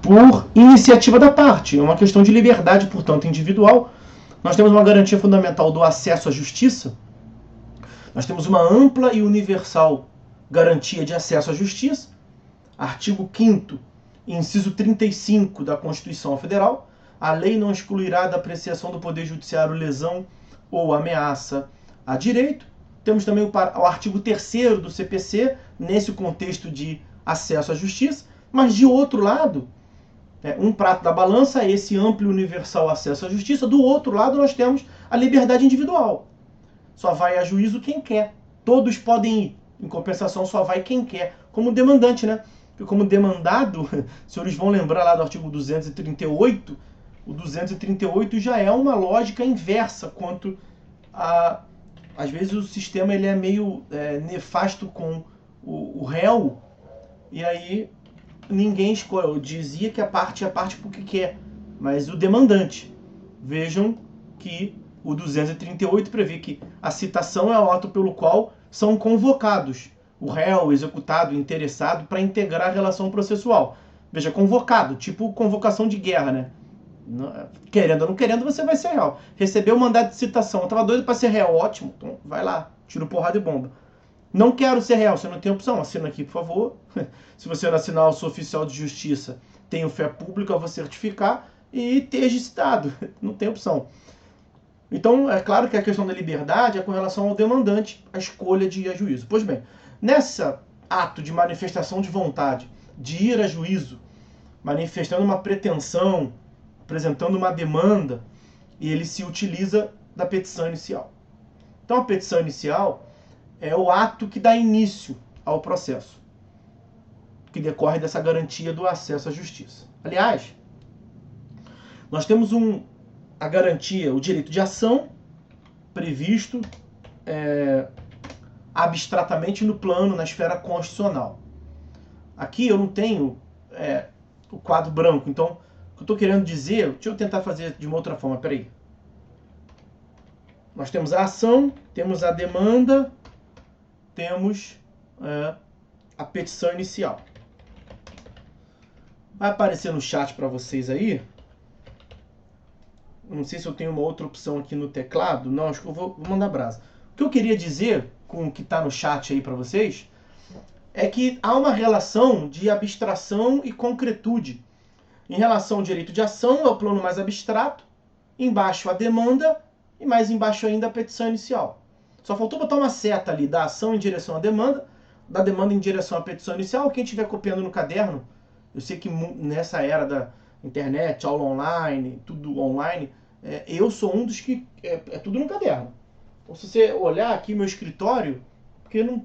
por iniciativa da parte. É uma questão de liberdade, portanto, individual. Nós temos uma garantia fundamental do acesso à justiça. Nós temos uma ampla e universal garantia de acesso à justiça. Artigo 5º, inciso 35 da Constituição Federal. A lei não excluirá da apreciação do Poder Judiciário lesão ou ameaça a direito. Temos também o artigo 3º do CPC, nesse contexto de acesso à justiça. Mas, de outro lado, um prato da balança é esse amplo e universal acesso à justiça. Do outro lado, nós temos a liberdade individual. Só vai a juízo quem quer. Todos podem ir. Em compensação, só vai quem quer. Como demandante, né? Porque como demandado, os senhores vão lembrar lá do artigo 238, o 238 já é uma lógica inversa quanto a... Às vezes o sistema ele é meio nefasto com o réu, e aí ninguém escolhe. Eu dizia que a parte é a parte porque quer, mas o demandante. Vejam que o 238 prevê que a citação é o ato pelo qual são convocados o réu, o executado, o interessado para integrar a relação processual. Veja, convocado, tipo convocação de guerra, né? Querendo ou não querendo, você vai ser réu. Recebeu o mandado de citação, eu estava doido para ser réu, ótimo, então vai lá, tiro porrada e bomba. Não quero ser réu, você não tem opção, assina aqui, por favor. Se você não assinar, eu sou oficial de justiça, tenho fé pública, eu vou certificar e esteja citado, não tem opção. Então, é claro que a questão da liberdade é com relação ao demandante, a escolha de ir a juízo. Pois bem, nessa ato de manifestação de vontade, de ir a juízo, manifestando uma pretensão, apresentando uma demanda, e ele se utiliza da petição inicial. Então, a petição inicial é o ato que dá início ao processo, que decorre dessa garantia do acesso à justiça. Aliás, nós temos a garantia, o direito de ação, previsto abstratamente no plano, na esfera constitucional. Aqui eu não tenho o quadro branco, então o que eu estou querendo dizer, deixa eu tentar fazer de uma outra forma, peraí. Nós temos a ação, temos a demanda, temos a petição inicial. Vai aparecer no chat para vocês aí. Não sei se eu tenho uma outra opção aqui no teclado. Não, acho que eu vou mandar brasa. O que eu queria dizer com o que está no chat aí para vocês é que há uma relação de abstração e concretude. Em relação ao direito de ação, é o plano mais abstrato, embaixo a demanda e mais embaixo ainda a petição inicial. Só faltou botar uma seta ali da ação em direção à demanda, da demanda em direção à petição inicial. Quem estiver copiando no caderno, eu sei que nessa era da internet, aula online, tudo online, eu sou um dos que é tudo no caderno. Então, se você olhar aqui meu escritório, porque não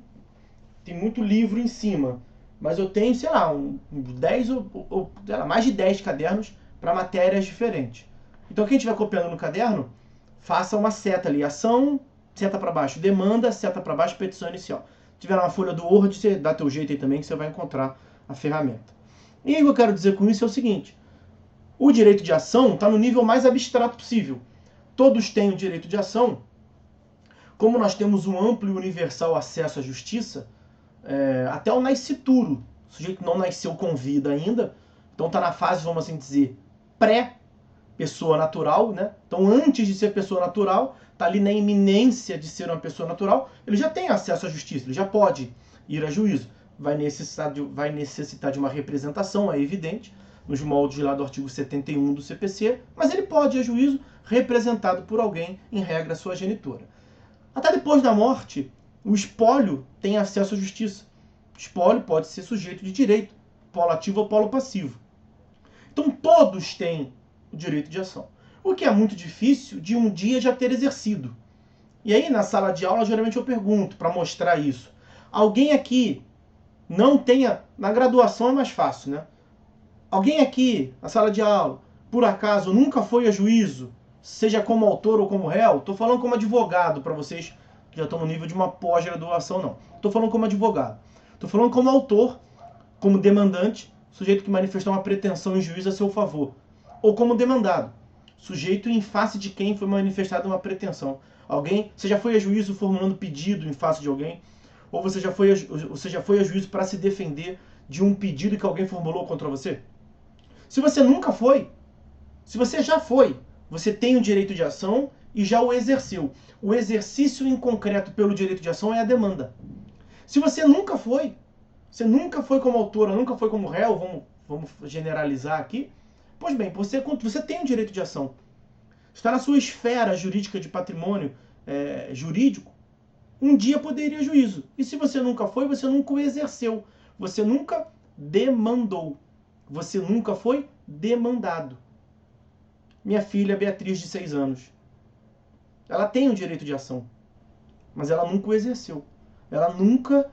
tem muito livro em cima, mas eu tenho, sei lá, 10 ou mais de 10 cadernos para matérias diferentes. Então, quem estiver copiando no caderno, faça uma seta ali, ação, seta para baixo, demanda, seta para baixo, petição inicial. Se tiver uma folha do Word, você dá teu jeito aí também que você vai encontrar a ferramenta. E o que eu quero dizer com isso é o seguinte: o direito de ação está no nível mais abstrato possível. Todos têm o direito de ação. Como nós temos um amplo e universal acesso à justiça, até o nascituro, o sujeito não nasceu com vida ainda, então está na fase, vamos assim dizer, pré-pessoa natural, né? Então, antes de ser pessoa natural, está ali na iminência de ser uma pessoa natural, ele já tem acesso à justiça, ele já pode ir a juízo. Vai necessitar de uma representação, é evidente, nos moldes lá do artigo 71 do CPC, mas ele pode ir a juízo representado por alguém, em regra, sua genitora. Até depois da morte, o espólio tem acesso à justiça. O espólio pode ser sujeito de direito, polo ativo ou polo passivo. Então todos têm o direito de ação. O que é muito difícil de um dia já ter exercido. E aí na sala de aula geralmente eu pergunto, para mostrar isso, alguém aqui não tenha... Na graduação é mais fácil, né? Alguém aqui, na sala de aula, por acaso nunca foi a juízo, seja como autor ou como réu? Estou falando como advogado para vocês que já estão no nível de uma pós-graduação, não. Estou falando como advogado. Estou falando como autor, como demandante, sujeito que manifestou uma pretensão em juízo a seu favor. Ou como demandado, sujeito em face de quem foi manifestada uma pretensão. Você já foi a juízo formulando pedido em face de alguém? Ou você já foi a juízo para se defender de um pedido que alguém formulou contra você? Se você nunca foi, se você já foi, você tem o direito de ação e já o exerceu. O exercício em concreto pelo direito de ação é a demanda. Se você nunca foi como autora, nunca foi como réu, vamos generalizar aqui, pois bem, você tem o direito de ação. Está na sua esfera jurídica de patrimônio jurídico, um dia poderia juízo. E se você nunca foi, você nunca o exerceu. Você nunca demandou. Você nunca foi demandado. Minha filha Beatriz, de 6 anos. Ela tem o direito de ação, mas ela nunca o exerceu. Ela nunca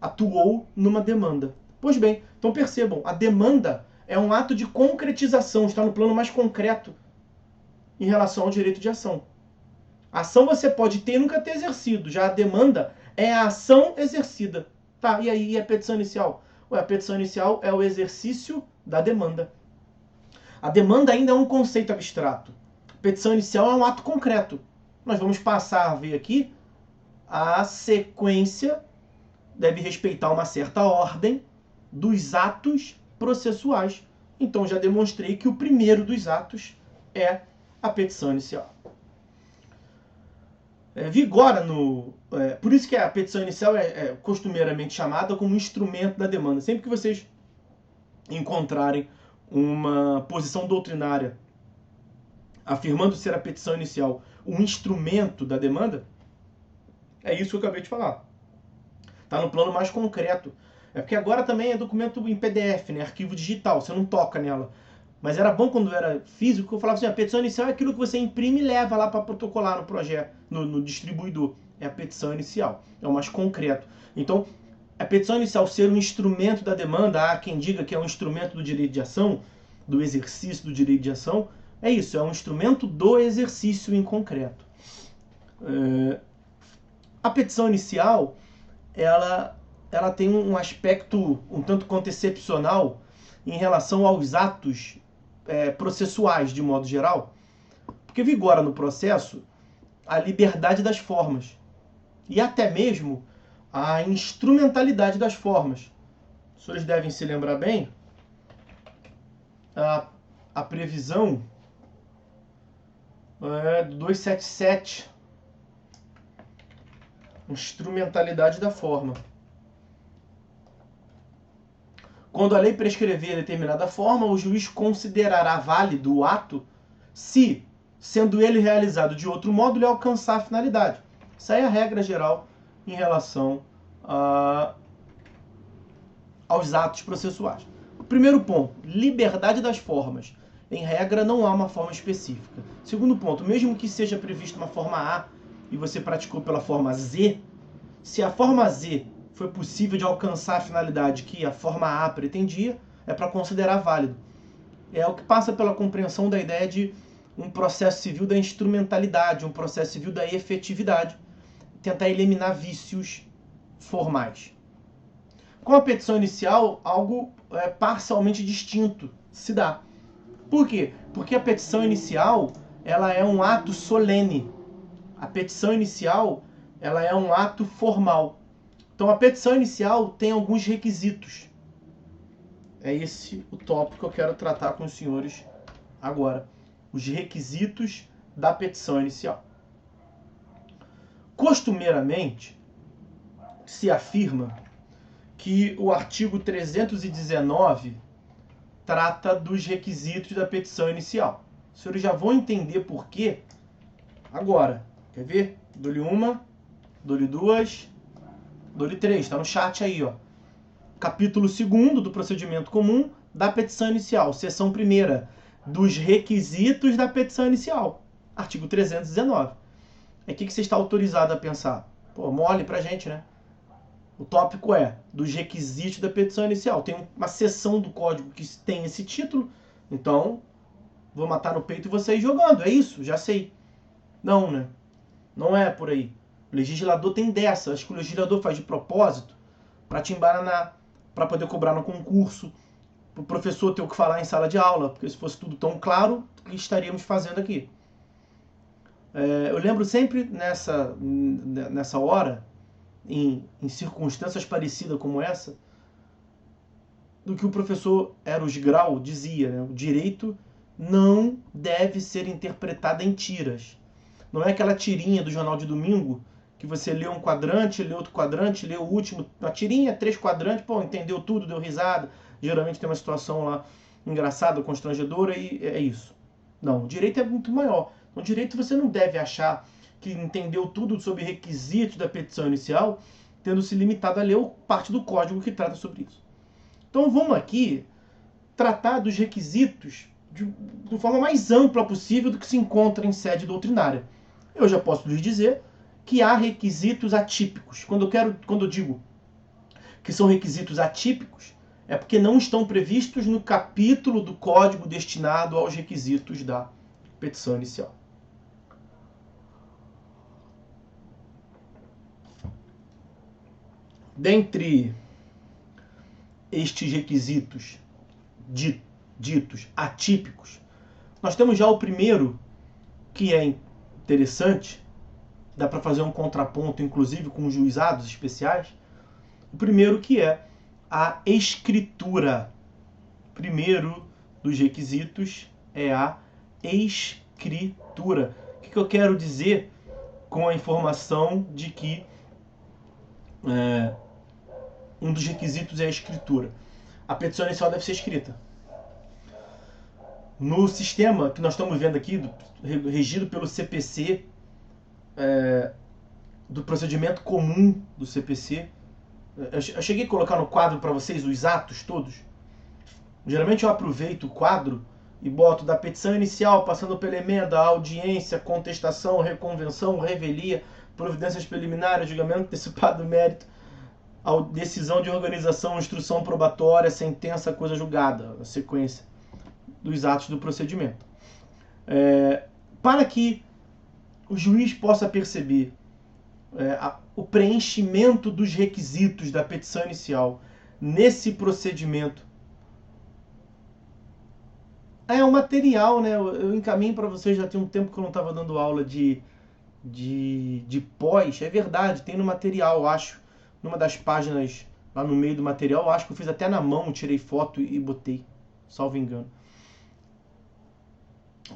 atuou numa demanda. Pois bem, então percebam, a demanda é um ato de concretização, está no plano mais concreto em relação ao direito de ação. A ação você pode ter e nunca ter exercido, já a demanda é a ação exercida. Tá, e aí, e a petição inicial? A petição inicial é o exercício da demanda. A demanda ainda é um conceito abstrato. A petição inicial é um ato concreto. Nós vamos passar a ver aqui a sequência, deve respeitar uma certa ordem dos atos processuais. Então já demonstrei que o primeiro dos atos é a petição inicial. Vigora no... por isso que a petição inicial é costumeiramente chamada como instrumento da demanda. Sempre que vocês encontrarem uma posição doutrinária afirmando ser a petição inicial um instrumento da demanda, é isso que eu acabei de falar. Está no plano mais concreto. É porque agora também é documento em PDF, né? Arquivo digital, você não toca nela. Mas era bom quando era físico, eu falava assim, a petição inicial é aquilo que você imprime e leva lá para protocolar no projeto, no distribuidor. É a petição inicial, é o mais concreto. Então, a petição inicial ser um instrumento da demanda, há quem diga que é um instrumento do direito de ação, do exercício do direito de ação, é isso, é um instrumento do exercício em concreto. A petição inicial, ela tem um aspecto um tanto quanto excepcional em relação aos atos processuais, de modo geral, porque vigora no processo a liberdade das formas e até mesmo a instrumentalidade das formas. Os senhores devem se lembrar bem a previsão do 277, instrumentalidade da forma. Quando a lei prescrever determinada forma, o juiz considerará válido o ato se, sendo ele realizado de outro modo, lhe alcançar a finalidade. Essa é a regra geral em relação aos atos processuais. O primeiro ponto, liberdade das formas. Em regra, não há uma forma específica. Segundo ponto, mesmo que seja prevista uma forma A e você praticou pela forma Z, se a forma Z foi possível de alcançar a finalidade que a forma A pretendia, é para considerar válido. É o que passa pela compreensão da ideia de um processo civil da instrumentalidade, um processo civil da efetividade, tentar eliminar vícios formais. Com a petição inicial, algo parcialmente distinto se dá. Por quê? Porque a petição inicial ela é um ato solene. A petição inicial ela é um ato formal. Então a petição inicial tem alguns requisitos. É esse o tópico que eu quero tratar com os senhores agora. Os requisitos da petição inicial. Costumeiramente, se afirma que o artigo 319 trata dos requisitos da petição inicial. Os senhores já vão entender por quê agora. Quer ver? Dou-lhe uma, dou-lhe duas, dou-lhe três. Está no chat aí, ó. Capítulo 2º do procedimento comum da petição inicial. Seção 1ª dos requisitos da petição inicial. Artigo 319. É o que você está autorizado a pensar? Pô, mole pra gente, né? O tópico é dos requisitos da petição inicial. Tem uma seção do código que tem esse título. Então, vou matar no peito e vou sair jogando. É isso, já sei. Não, né? Não é por aí. O legislador tem dessa. Acho que o legislador faz de propósito para te embaranar, para poder cobrar no concurso, para o professor ter o que falar em sala de aula. Porque se fosse tudo tão claro, o que estaríamos fazendo aqui? Eu lembro sempre nessa hora, em circunstâncias parecidas como essa, do que o professor Eros Grau dizia, né? O direito não deve ser interpretado em tiras. Não é aquela tirinha do jornal de domingo que você lê um quadrante, lê outro quadrante, lê o último, uma tirinha, 3 quadrantes, pô, entendeu tudo, deu risada. Geralmente tem uma situação lá engraçada, constrangedora e é isso. Não, o direito é muito maior. No direito você não deve achar que entendeu tudo sobre requisitos da petição inicial, tendo se limitado a ler parte do código que trata sobre isso. Então vamos aqui tratar dos requisitos de forma mais ampla possível do que se encontra em sede doutrinária. Eu já posso lhes dizer que há requisitos atípicos. Quando eu digo que são requisitos atípicos, é porque não estão previstos no capítulo do código destinado aos requisitos da petição inicial. Dentre estes requisitos ditos atípicos, nós temos já o primeiro, que é interessante, dá para fazer um contraponto, inclusive, com juizados especiais. O primeiro, que é a escritura. O primeiro dos requisitos é a escritura. O que eu quero dizer com a informação de que um dos requisitos é a escritura? A petição inicial deve ser escrita. No sistema que nós estamos vendo aqui, regido pelo CPC, do procedimento comum do CPC, eu cheguei a colocar no quadro para vocês os atos todos. Geralmente eu aproveito o quadro e boto da petição inicial, passando pela emenda, audiência, contestação, reconvenção, revelia, providências preliminares, julgamento antecipado do mérito, decisão de organização, instrução probatória, sentença, coisa julgada, a sequência dos atos do procedimento. Para que o juiz possa perceber o preenchimento dos requisitos da petição inicial nesse procedimento, o material, né? Eu encaminho para vocês, já tem um tempo que eu não estava dando aula de pós. É verdade, tem no material, acho, numa das páginas lá no meio do material, acho que eu fiz até na mão, tirei foto e botei, salvo engano.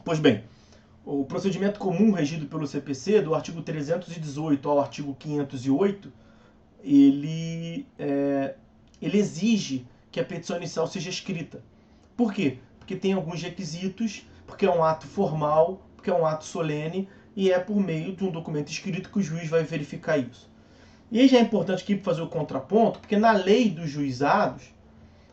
Pois bem, o procedimento comum regido pelo CPC, do artigo 318 ao artigo 508, ele exige que a petição inicial seja escrita. Por quê? Porque tem alguns requisitos, porque é um ato formal, porque é um ato solene, e é por meio de um documento escrito que o juiz vai verificar isso. E aí já é importante aqui fazer o contraponto, porque na lei dos juizados,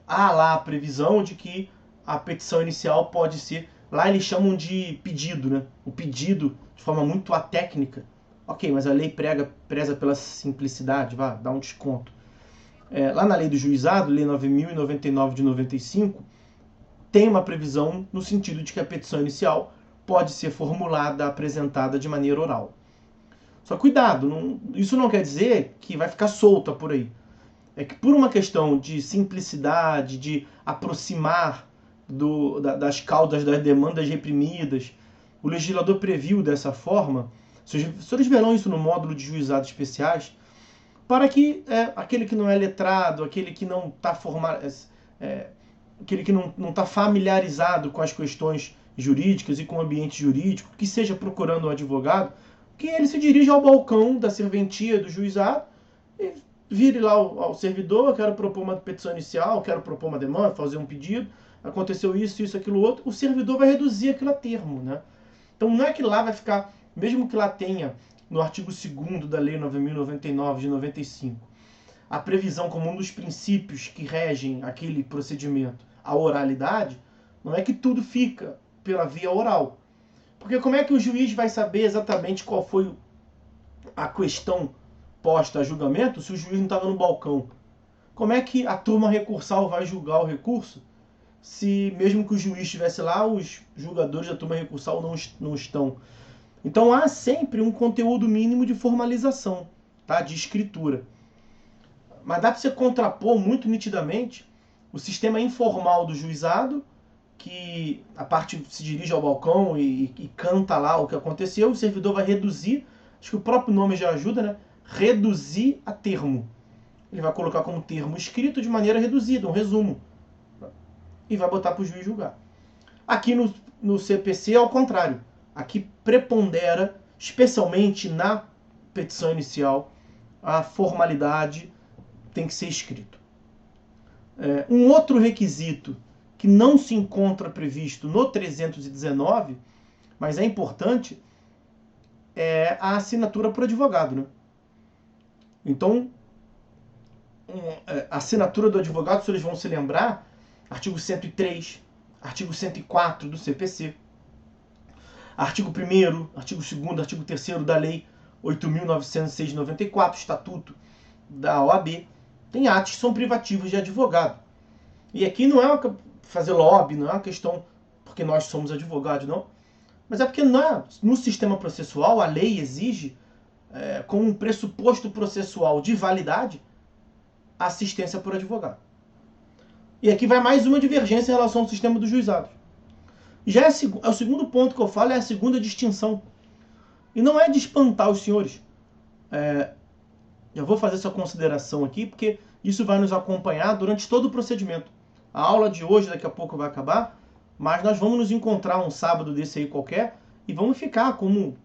há lá a previsão de que a petição inicial pode ser... Lá eles chamam de pedido, né? O pedido, de forma muito atécnica. Ok, mas a lei preza pela simplicidade, dá um desconto. Lá na lei do juizado, lei 9.099 de 95, tem uma previsão no sentido de que a petição inicial pode ser formulada, apresentada de maneira oral. Só cuidado, isso não quer dizer que vai ficar solta por aí. É que por uma questão de simplicidade, de aproximar das causas das demandas reprimidas, o legislador previu dessa forma, os senhores verão isso no módulo de juizados especiais, para que aquele que não é letrado, aquele que não está aquele que não está familiarizado com as questões jurídicas e com o ambiente jurídico, que seja procurando um advogado, que ele se dirija ao balcão da serventia do juizado e vire lá ao servidor: quero propor uma petição inicial, quero propor uma demanda, fazer um pedido, aconteceu isso, aquilo, outro. O servidor vai reduzir aquilo a termo, né? Então não é que lá vai ficar, mesmo que lá tenha, no artigo 2º da Lei 9.099 de 95, a previsão como um dos princípios que regem aquele procedimento, a oralidade, não é que tudo fica pela via oral. Porque como é que o juiz vai saber exatamente qual foi a questão posta a julgamento se o juiz não estava no balcão? Como é que a turma recursal vai julgar o recurso se, mesmo que o juiz estivesse lá, os julgadores da turma recursal não estão? Então há sempre um conteúdo mínimo de formalização, tá? De escritura. Mas dá para você contrapor muito nitidamente o sistema informal do juizado, que a parte se dirige ao balcão e canta lá o que aconteceu, o servidor vai reduzir, acho que o próprio nome já ajuda, né? Reduzir a termo. Ele vai colocar como termo escrito de maneira reduzida, um resumo. e vai botar para o juiz julgar. Aqui no CPC é ao contrário. Aqui prepondera, especialmente na petição inicial, a formalidade tem que ser escrito. Um outro requisito que não se encontra previsto no 319, mas é importante, é a assinatura por advogado, né? Então, a assinatura do advogado, se eles vão se lembrar, artigo 103, artigo 104 do CPC, artigo 1º, artigo 2º, artigo 3º da Lei 8.906 de 94, Estatuto da OAB, tem atos que são privativos de advogado. E aqui não é fazer lobby, não é uma questão porque nós somos advogados, não. Mas é porque no sistema processual a lei exige, como um pressuposto processual de validade, a assistência por advogado. E aqui vai mais uma divergência em relação ao sistema dos juizados. Já o segundo ponto que eu falo é a segunda distinção. E não é de espantar os senhores. Eu vou fazer essa consideração aqui, porque isso vai nos acompanhar durante todo o procedimento. A aula de hoje, daqui a pouco, vai acabar, mas nós vamos nos encontrar um sábado desse aí qualquer e vamos ficar, como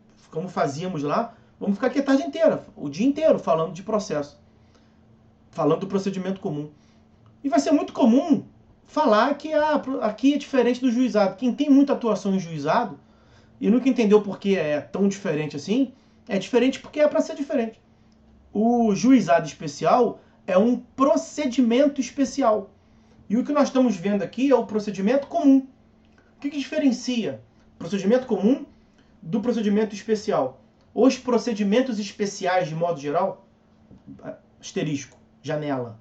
fazíamos lá, vamos ficar aqui a tarde inteira, o dia inteiro, falando de processo. Falando do procedimento comum. E vai ser muito comum falar que aqui é diferente do juizado. Quem tem muita atuação em juizado e nunca entendeu por que é tão diferente assim, é diferente porque é para ser diferente. O juizado especial é um procedimento especial. E o que nós estamos vendo aqui é o procedimento comum. O que diferencia o procedimento comum do procedimento especial? Os procedimentos especiais, de modo geral, asterisco, janela,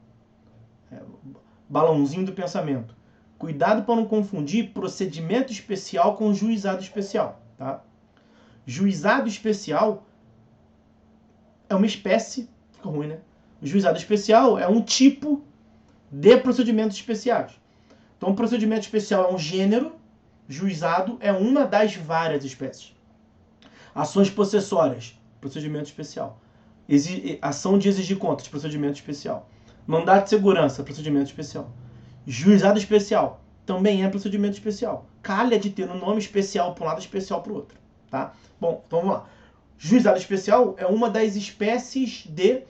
balãozinho do pensamento. Cuidado para não confundir procedimento especial com juizado especial. Tá? Juizado especial é uma espécie, fica ruim, né? O juizado especial é um tipo de procedimentos especiais. Então, o procedimento especial é um gênero, juizado é uma das várias espécies. Ações possessórias, procedimento especial. Ação de exigir contas, procedimento especial. Mandato de segurança, procedimento especial. Juizado especial, também é procedimento especial. Calha de ter um nome especial para um lado, especial para o outro. Tá? Bom, então vamos lá. Juizado especial é uma das espécies de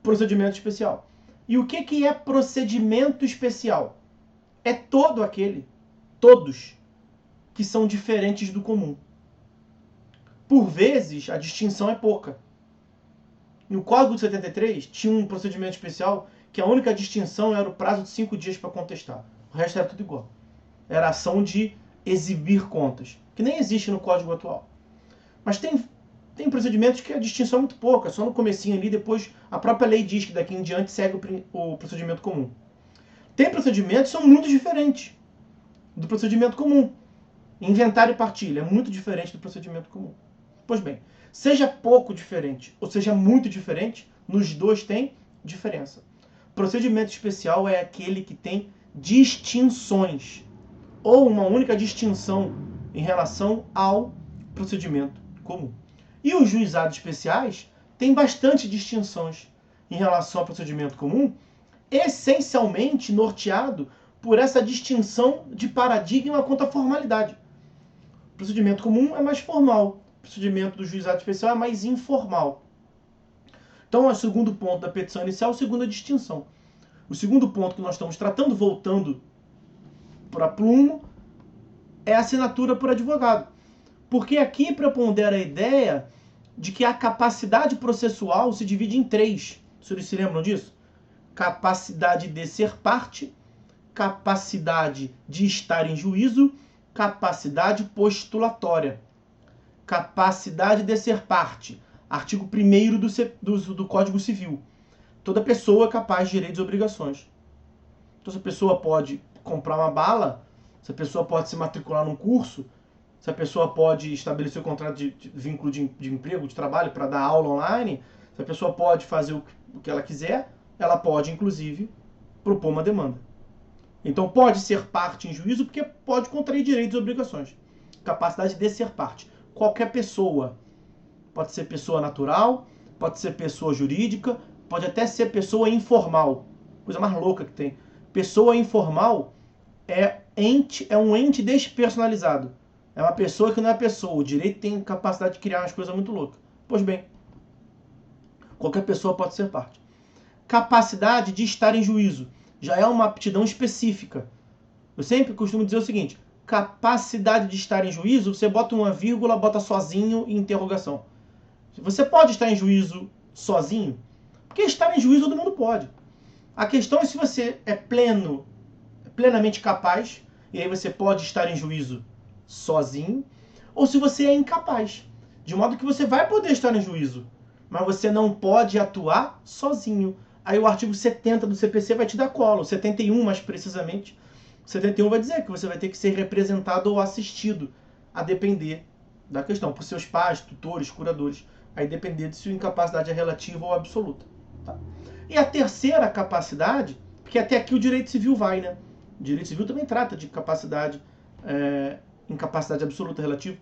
procedimento especial. E o que é procedimento especial? É todos que são diferentes do comum. Por vezes, a distinção é pouca. No Código de 73, tinha um procedimento especial que a única distinção era o prazo de 5 dias para contestar. O resto era tudo igual. Era a ação de exibir contas, que nem existe no Código atual. Mas tem procedimentos que a distinção é muito pouca, só no comecinho ali, depois a própria lei diz que daqui em diante segue o procedimento comum. Tem procedimentos que são muito diferentes do procedimento comum. Inventário e partilha é muito diferente do procedimento comum. Pois bem, seja pouco diferente ou seja muito diferente, nos dois tem diferença. Procedimento especial é aquele que tem distinções ou uma única distinção em relação ao procedimento comum. E os juizados especiais têm bastante distinções em relação ao procedimento comum, essencialmente norteado por essa distinção de paradigma quanto à formalidade. O procedimento comum é mais formal, o procedimento do juizado especial é mais informal. Então, o segundo ponto da petição inicial, a segunda distinção. O segundo ponto que nós estamos tratando, voltando para Plumo, é a assinatura por advogado. Porque aqui prepondera a ideia de que a capacidade processual se divide em 3. Vocês se lembram disso? Capacidade de ser parte, capacidade de estar em juízo, capacidade postulatória. Capacidade de ser parte. Artigo 1º do Código Civil. Toda pessoa é capaz de direitos e obrigações. Então, se a pessoa pode comprar uma bala, se a pessoa pode se matricular num curso, se a pessoa pode estabelecer o contrato de vínculo de emprego, de trabalho, para dar aula online, se a pessoa pode fazer o que ela quiser, ela pode, inclusive, propor uma demanda. Então, pode ser parte em juízo porque pode contrair direitos e obrigações. Capacidade de ser parte. Qualquer pessoa. Pode ser pessoa natural, pode ser pessoa jurídica, pode até ser pessoa informal. Coisa mais louca que tem. Pessoa informal é um ente despersonalizado. É uma pessoa que não é pessoa. O direito tem capacidade de criar umas coisas muito loucas. Pois bem, qualquer pessoa pode ser parte. Capacidade de estar em juízo. Já é uma aptidão específica. Eu sempre costumo dizer o seguinte: capacidade de estar em juízo, você bota uma vírgula, bota sozinho e interrogação. Você pode estar em juízo sozinho? Porque estar em juízo todo mundo pode. A questão é se você é plenamente capaz, e aí você pode estar em juízo sozinho, ou se você é incapaz. De modo que você vai poder estar em juízo, mas você não pode atuar sozinho. Aí o artigo 70 do CPC vai te dar cola, o 71 mais precisamente. O 71 vai dizer que você vai ter que ser representado ou assistido, a depender da questão, por seus pais, tutores, curadores, aí depender de se a incapacidade é relativa ou absoluta. Tá? E a terceira capacidade, porque até aqui o direito civil vai, né? O direito civil também trata de capacidade, incapacidade absoluta relativa.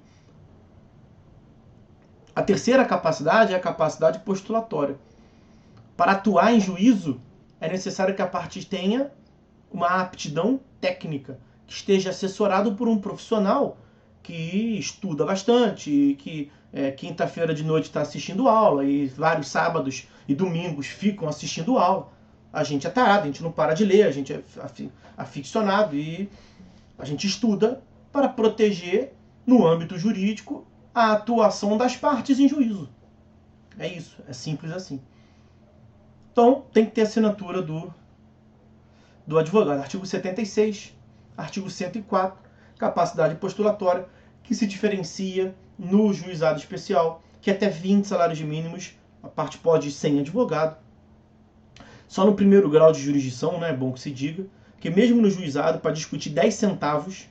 A terceira capacidade é a capacidade postulatória. Para atuar em juízo, é necessário que a parte tenha uma aptidão técnica, que esteja assessorado por um profissional que estuda bastante, que quinta-feira de noite está assistindo aula, e vários sábados e domingos ficam assistindo aula. A gente é tarado, a gente não para de ler, a gente é aficionado e a gente estuda para proteger, no âmbito jurídico, a atuação das partes em juízo. É isso, é simples assim. Então, tem que ter assinatura do advogado. Artigo 76, artigo 104, capacidade postulatória, que se diferencia no juizado especial, que até 20 salários mínimos a parte pode ir sem advogado. Só no primeiro grau de jurisdição, né, é bom que se diga, que mesmo no juizado, para discutir 10 centavos,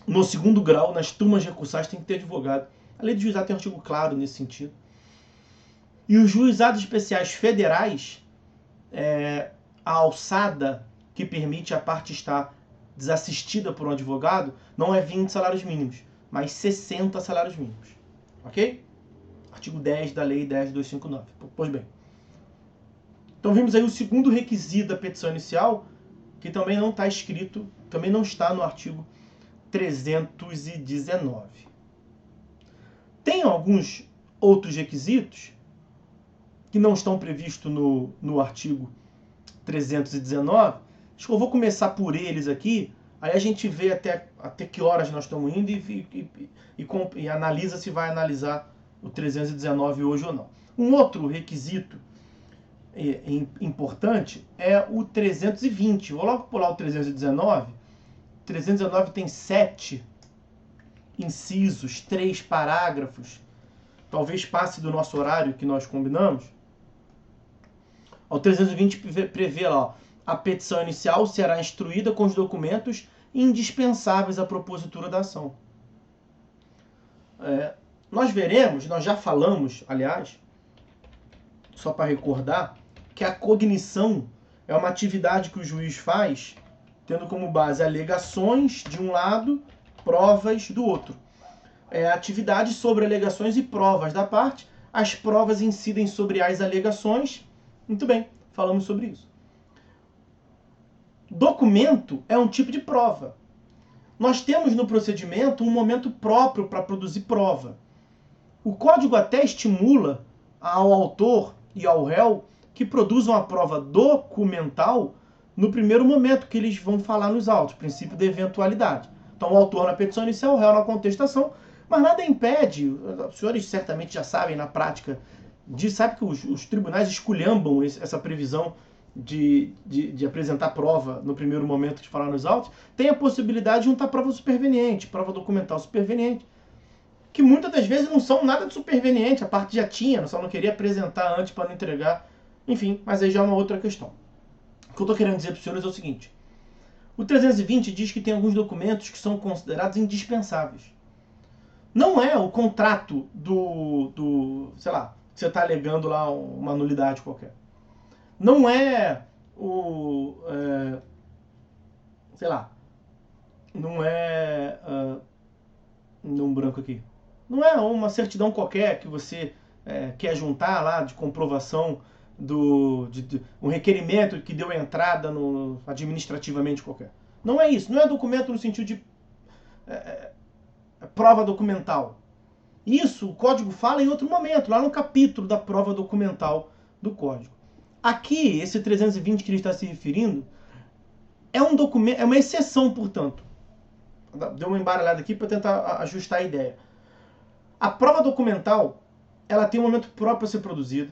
no segundo grau, nas turmas recursais, tem que ter advogado. A lei do juizado tem um artigo claro nesse sentido. E os juizados especiais federais, a alçada que permite a parte estar desassistida por um advogado não é 20 salários mínimos, mas 60 salários mínimos. Ok? Artigo 10 da Lei 10.259. Pois bem. Então vimos aí o segundo requisito da petição inicial, que também não está escrito, também não está no artigo 319. Tem alguns outros requisitos que não estão previstos no artigo 319. Acho que eu vou começar por eles aqui, aí a gente vê até que horas nós estamos indo e analisa se vai analisar o 319 hoje ou não. Um outro requisito importante é o 320. Vou logo pular o 319. O 319 tem 7 incisos, 3 parágrafos. Talvez passe do nosso horário que nós combinamos. O 320 prevê lá, ó, a petição inicial será instruída com os documentos indispensáveis à propositura da ação. Nós veremos, nós já falamos, aliás, só para recordar, que a cognição é uma atividade que o juiz faz tendo como base alegações de um lado, provas do outro. É a atividade sobre alegações e provas da parte. As provas incidem sobre as alegações. Muito bem, falamos sobre isso. Documento é um tipo de prova. Nós temos no procedimento um momento próprio para produzir prova. O código até estimula ao autor e ao réu que produzam a prova documental no primeiro momento que eles vão falar nos autos, princípio de eventualidade. Então o autor na petição inicial, o réu na contestação, mas nada impede, os senhores certamente já sabem na prática, sabe que os tribunais esculhambam essa previsão de apresentar prova no primeiro momento de falar nos autos, tem a possibilidade de juntar prova superveniente, prova documental superveniente, que muitas das vezes não são nada de superveniente, a parte já tinha, só não queria apresentar antes para não entregar, enfim, mas aí já é uma outra questão. O que eu estou querendo dizer para os senhores é o seguinte: o 320 diz que tem alguns documentos que são considerados indispensáveis. Não é o contrato sei lá, que você está alegando lá uma nulidade qualquer. Não é sei lá, não é, um branco aqui, não é uma certidão qualquer que você quer juntar lá de comprovação um requerimento que deu entrada administrativamente qualquer. Não é isso. Não é documento no sentido de prova documental. Isso o código fala em outro momento, lá no capítulo da prova documental do código. Aqui, esse 320 que ele está se referindo é um documento, é uma exceção, portanto. Deu uma embaralhada aqui para tentar ajustar a ideia. A prova documental, ela tem um momento próprio a ser produzida.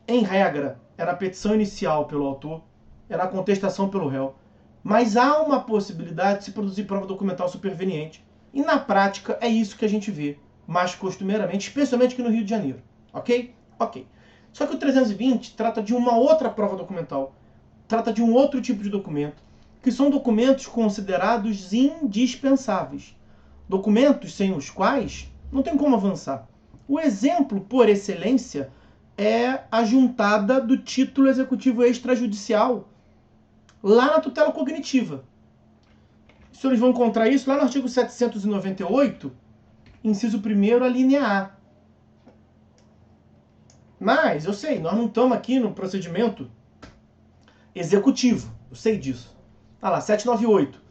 Em regra, era a petição inicial pelo autor, era a contestação pelo réu. Mas há uma possibilidade de se produzir prova documental superveniente. E na prática é isso que a gente vê mais costumeiramente, especialmente aqui no Rio de Janeiro. Ok? Ok. Só que o 320 trata de uma outra prova documental. Trata de um outro tipo de documento, que são documentos considerados indispensáveis. Documentos sem os quais não tem como avançar. O exemplo, por excelência, é a juntada do título executivo extrajudicial lá na tutela cognitiva. Os senhores vão encontrar isso lá no artigo 798, inciso 1º, a linha A. Mas, eu sei, nós não estamos aqui no procedimento executivo. Eu sei disso. Tá lá, 798.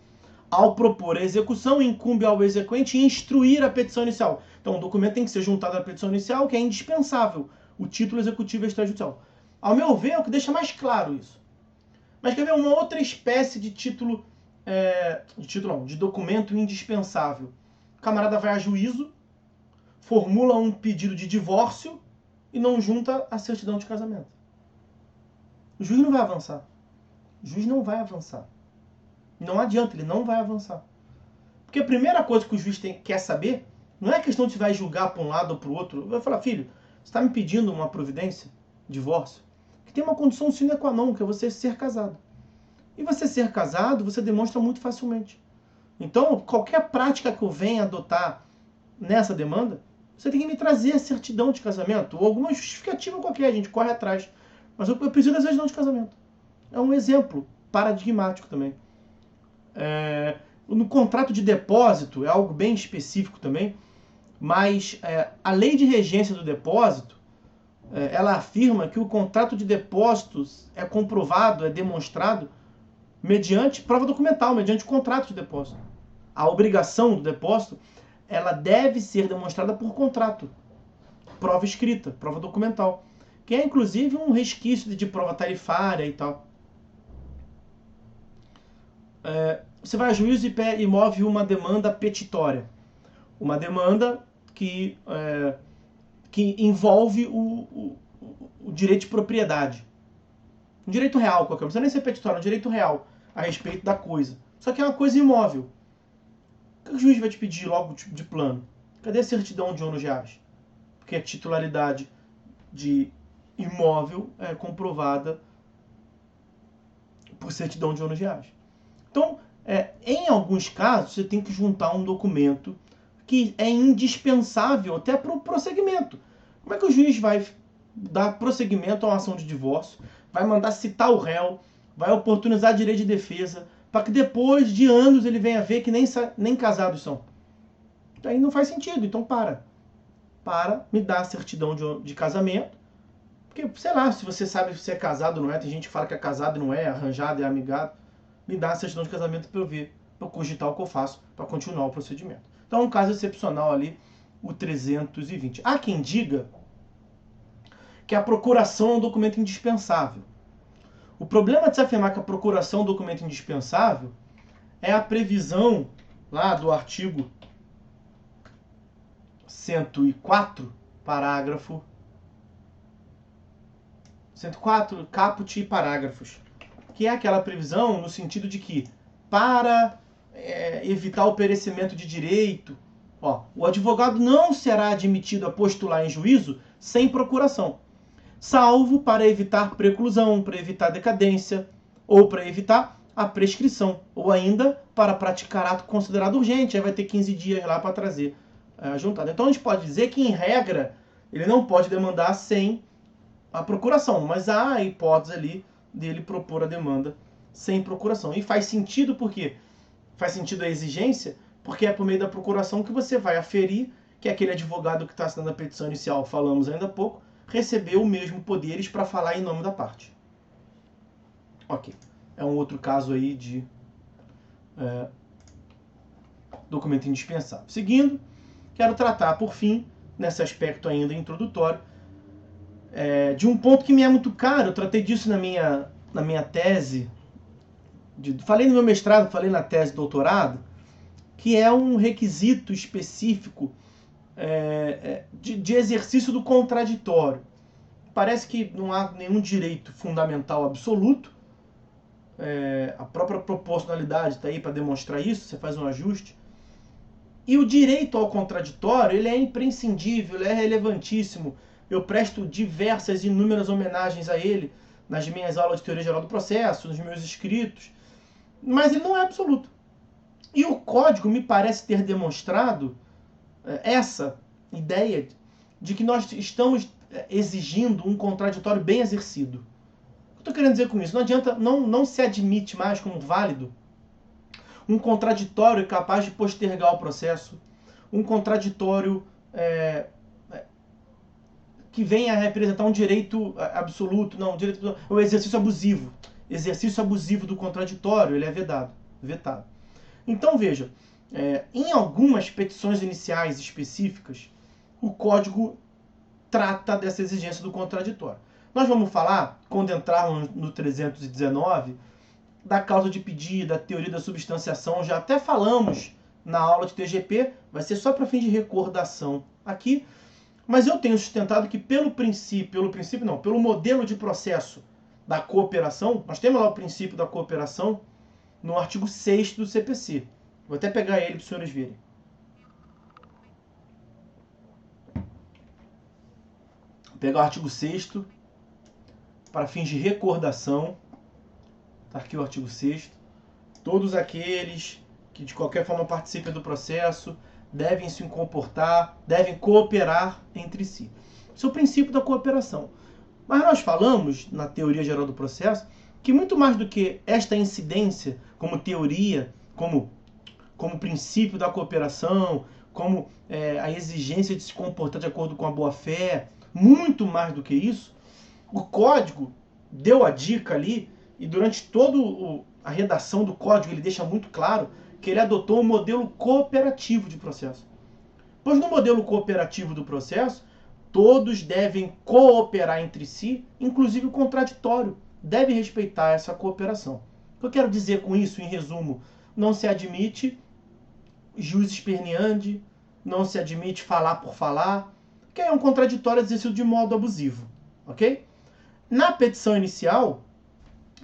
Ao propor a execução, incumbe ao exequente instruir a petição inicial. Então, o documento tem que ser juntado à petição inicial, que é indispensável. O título executivo extrajudicial. Ao meu ver, é o que deixa mais claro isso. Mas quer ver uma outra espécie de título... de documento indispensável. O camarada vai a juízo, formula um pedido de divórcio e não junta a certidão de casamento. O juiz não vai avançar. O juiz não vai avançar. Não adianta, ele não vai avançar. Porque a primeira coisa que o juiz quer saber não é a questão de se vai julgar para um lado ou para o outro. Vai falar, filho, você está me pedindo uma providência, divórcio, que tem uma condição sine qua non, que é você ser casado. E você ser casado, você demonstra muito facilmente. Então, qualquer prática que eu venha adotar nessa demanda, você tem que me trazer a certidão de casamento, ou alguma justificativa qualquer, a gente corre atrás. Mas eu preciso da certidão de casamento. É um exemplo paradigmático também. No contrato de depósito, é algo bem específico também, mas a lei de regência do depósito, ela afirma que o contrato de depósitos é comprovado, é demonstrado, mediante prova documental, mediante contrato de depósito. A obrigação do depósito, ela deve ser demonstrada por contrato. Prova escrita, prova documental. Que é, inclusive, um resquício de prova tarifária e tal. Você vai a juízo e move uma demanda petitória. Uma demanda que envolve o direito de propriedade. Um direito real qualquer. Não precisa nem ser petitório, um direito real a respeito da coisa. Só que é uma coisa imóvel. O que o juiz vai te pedir logo de plano? Cadê a certidão de ônus reais? Porque a titularidade de imóvel é comprovada por certidão de ônus reais. Então, em alguns casos, você tem que juntar um documento que é indispensável até para o prosseguimento. Como é que o juiz vai dar prosseguimento a uma ação de divórcio? Vai mandar citar o réu, vai oportunizar direito de defesa, para que depois de anos ele venha ver que nem casados são. Aí não faz sentido, então para. Me dá a certidão de casamento. Porque, sei lá, se você sabe se é casado ou não é, tem gente que fala que é casado e não é, arranjado e amigado. Me dá a certidão de casamento para eu ver, para eu cogitar o que eu faço, para continuar o procedimento. Então é um caso excepcional ali, o 320. Há quem diga que a procuração é um documento indispensável. O problema de se afirmar que a procuração é um documento indispensável é a previsão lá do artigo 104, parágrafo 104, caput e parágrafos, que é aquela previsão no sentido de que, para evitar o perecimento de direito, o advogado não será admitido a postular em juízo sem procuração, salvo para evitar preclusão, para evitar decadência, ou para evitar a prescrição, ou ainda para praticar ato considerado urgente, aí vai ter 15 dias lá para trazer a juntada. Então a gente pode dizer que, em regra, ele não pode demandar sem a procuração, mas há a hipótese ali dele propor a demanda sem procuração. E faz sentido porque faz sentido a exigência, porque é por meio da procuração que você vai aferir que aquele advogado que está assinando a petição inicial, falamos ainda há pouco, recebeu mesmo poderes para falar em nome da parte. Ok. É um outro caso aí de documento indispensável. Seguindo, quero tratar, por fim, nesse aspecto ainda introdutório, de um ponto que me é muito caro. Eu tratei disso na minha tese, falei no meu mestrado, falei na tese de doutorado, que é um requisito específico de exercício do contraditório. Parece que não há nenhum direito fundamental absoluto. A própria proporcionalidade está aí para demonstrar isso, você faz um ajuste. E o direito ao contraditório, ele é imprescindível, ele é relevantíssimo. Eu presto diversas, inúmeras homenagens a ele nas minhas aulas de teoria geral do processo, nos meus escritos, mas ele não é absoluto. E o código me parece ter demonstrado essa ideia de que nós estamos exigindo um contraditório bem exercido. O que eu estou querendo dizer com isso? Não adianta, não se admite mais como válido um contraditório capaz de postergar o processo, um contraditório que venha a representar um direito absoluto, não, o exercício abusivo. Exercício abusivo do contraditório, ele é vetado. Então, veja, em algumas petições iniciais específicas, o código trata dessa exigência do contraditório. Nós vamos falar, quando entrarmos no 319, da causa de pedido, da teoria da substanciação, já até falamos na aula de TGP, vai ser só para fim de recordação aqui, mas eu tenho sustentado que pelo modelo de processo da cooperação, nós temos lá o princípio da cooperação no artigo 6º do CPC. Vou até pegar ele para os senhores verem. Vou pegar o artigo 6º para fins de recordação. Está aqui o artigo 6º. Todos aqueles que de qualquer forma participem do processo devem se comportar, devem cooperar entre si. Esse é o princípio da cooperação. Mas nós falamos, na teoria geral do processo, que muito mais do que esta incidência como teoria, como princípio da cooperação, como a exigência de se comportar de acordo com a boa-fé, muito mais do que isso, o código deu a dica ali, e durante toda a redação do código ele deixa muito claro que ele adotou um modelo cooperativo de processo. Pois no modelo cooperativo do processo, todos devem cooperar entre si, inclusive o contraditório deve respeitar essa cooperação. O que eu quero dizer com isso, em resumo, não se admite jus esperneandi, não se admite falar por falar, que é um contraditório exercido de modo abusivo, ok? Na petição inicial,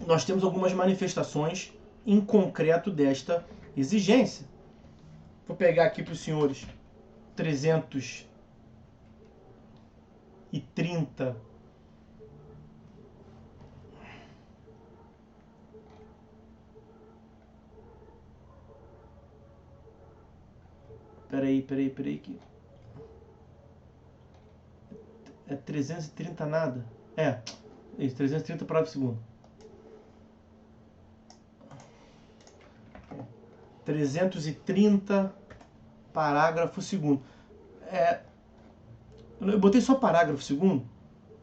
nós temos algumas manifestações em concreto desta exigência. Vou pegar aqui para os senhores 330. Peraí aqui. É 330 nada? Isso, 330 parágrafo 2º. 330 parágrafo 2º. Eu botei só parágrafo 2º.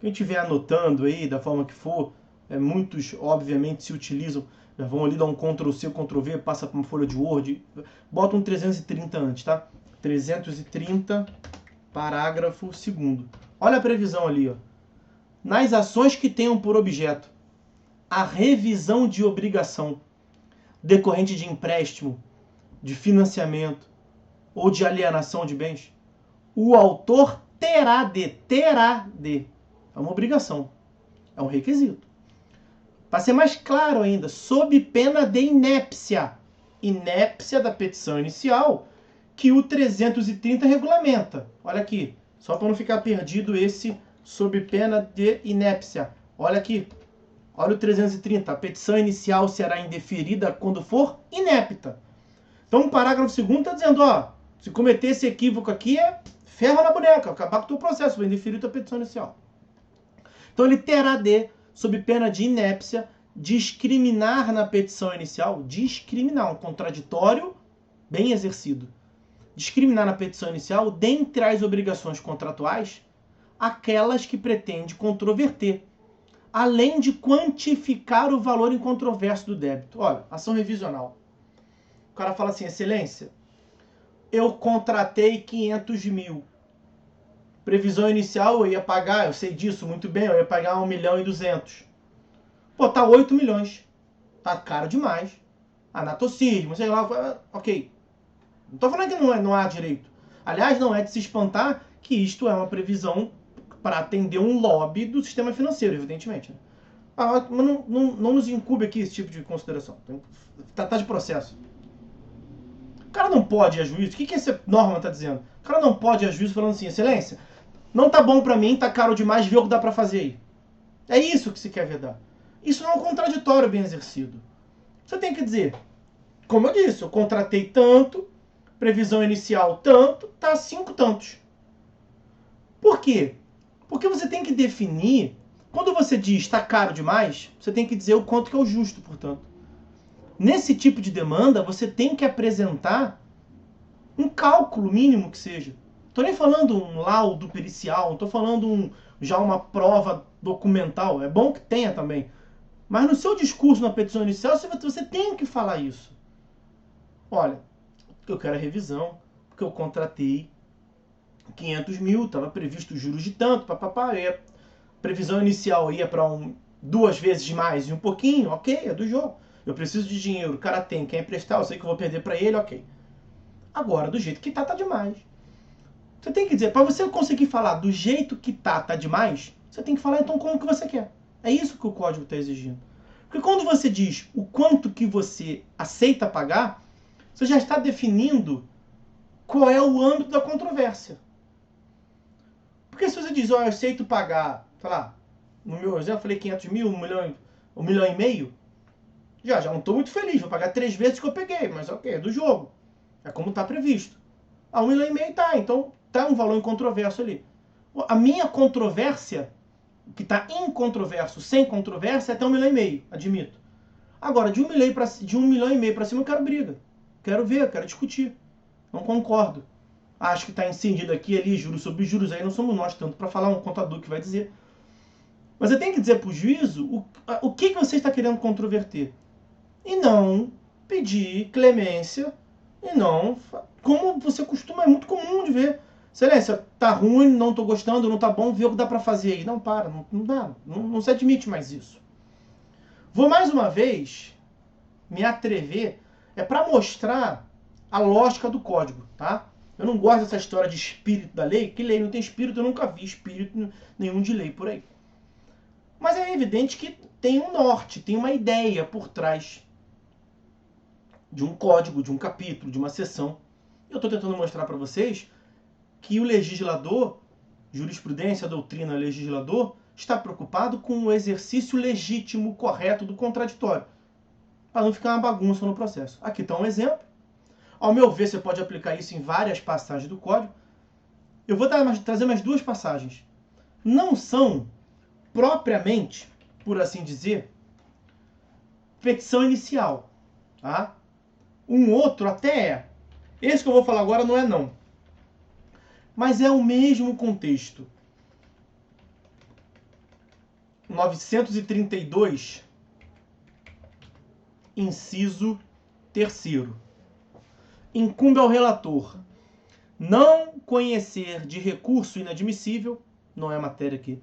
Quem estiver anotando aí, da forma que for, muitos obviamente se utilizam, vão ali dar um Ctrl+C, Ctrl+V, passa para uma folha de Word, bota um 330 antes, tá? 330 parágrafo 2º. Olha a previsão ali, ó. Nas ações que tenham por objeto a revisão de obrigação decorrente de empréstimo, de financiamento ou de alienação de bens, o autor terá de, é uma obrigação, é um requisito. Para ser mais claro ainda, sob pena de inépcia da petição inicial, que o 330 regulamenta. Olha aqui, só para não ficar perdido esse sob pena de inépcia. Olha aqui, olha o 330, a petição inicial será indeferida quando for inepta. Então o parágrafo 2º está dizendo, ó, se cometer esse equívoco aqui é ferro na boneca, acabar com o teu processo, vai indeferir tua petição inicial. Então ele terá de, sob pena de inépcia, discriminar na petição inicial, um contraditório bem exercido, discriminar na petição inicial, dentre as obrigações contratuais, aquelas que pretende controverter, além de quantificar o valor incontroverso do débito. Olha, ação revisional. O cara fala assim, excelência, eu contratei 500 mil. Previsão inicial eu ia pagar, eu sei disso muito bem, eu ia pagar 1.200.000. Pô, tá 8 milhões. Tá caro demais. Anatocismo, sei lá, ok. Não tô falando que não há direito. Aliás, não é de se espantar que isto é uma previsão para atender um lobby do sistema financeiro, evidentemente. Né? Mas não nos incube aqui esse tipo de consideração. Tá de processo. O cara não pode ir a juízo. O que essa norma está dizendo? O cara não pode ir a juízo falando assim, excelência, não tá bom para mim, tá caro demais, vê o que dá para fazer aí. É isso que se quer vedar. Isso não é um contraditório bem exercido. Você tem que dizer, como eu disse, eu contratei tanto, previsão inicial tanto, tá 5 tantos. Por quê? Porque você tem que definir, quando você diz está caro demais, você tem que dizer o quanto que é o justo, portanto. Nesse tipo de demanda, você tem que apresentar um cálculo mínimo que seja. Não estou nem falando um laudo pericial, não estou falando já uma prova documental. É bom que tenha também. Mas no seu discurso, na petição inicial, você tem que falar isso. Olha, eu quero a revisão, porque eu contratei 500 mil, estava previsto juros de tanto, papapá, previsão inicial ia para 2 vezes mais e um pouquinho, ok, é do jogo. Eu preciso de dinheiro, o cara tem, quer emprestar, eu sei que eu vou perder para ele, ok. Agora, do jeito que tá demais. Você tem que dizer, para você conseguir falar do jeito que tá demais, você tem que falar então como que você quer. É isso que o código está exigindo. Porque quando você diz o quanto que você aceita pagar, você já está definindo qual é o âmbito da controvérsia. Porque se você diz, eu aceito pagar, sei lá, no meu exemplo eu falei 500 mil, 1,5 milhão, já não estou muito feliz, vou pagar 3 vezes que eu peguei, mas ok, é do jogo. É como está previsto. 1,5 milhão tá, então tá um valor incontroverso ali. A minha controvérsia, que está incontroverso, sem controvérsia, é até 1,5 milhão, admito. Agora, de 1,5 milhão para cima eu quero briga. Quero ver, quero discutir. Não concordo. Acho que está incendido aqui ali, juros sobre juros, aí não somos nós tanto para falar um contador que vai dizer. Mas eu tenho que dizer para o juízo o que você está querendo controverter. E não pedir clemência, e não, como você costuma, é muito comum de ver. Excelência, tá ruim, não tô gostando, não tá bom, vê o que dá para fazer aí. Não, para, não dá, não se admite mais isso. Vou mais uma vez me atrever, é para mostrar a lógica do código, tá? Eu não gosto dessa história de espírito da lei, que lei não tem espírito, eu nunca vi espírito nenhum de lei por aí. Mas é evidente que tem um norte, tem uma ideia por trás de um código, de um capítulo, de uma seção. Eu estou tentando mostrar para vocês que o legislador, jurisprudência, doutrina, legislador, está preocupado com o exercício legítimo, correto do contraditório, para não ficar uma bagunça no processo. Aqui está um exemplo. Ao meu ver, você pode aplicar isso em várias passagens do código. Eu vou trazer mais 2 passagens. Não são propriamente, por assim dizer, petição inicial. Tá? Um outro até é. Esse que eu vou falar agora não é não. Mas é o mesmo contexto. 932, inciso 3º. Incumbe ao relator não conhecer de recurso inadmissível, não é a matéria aqui,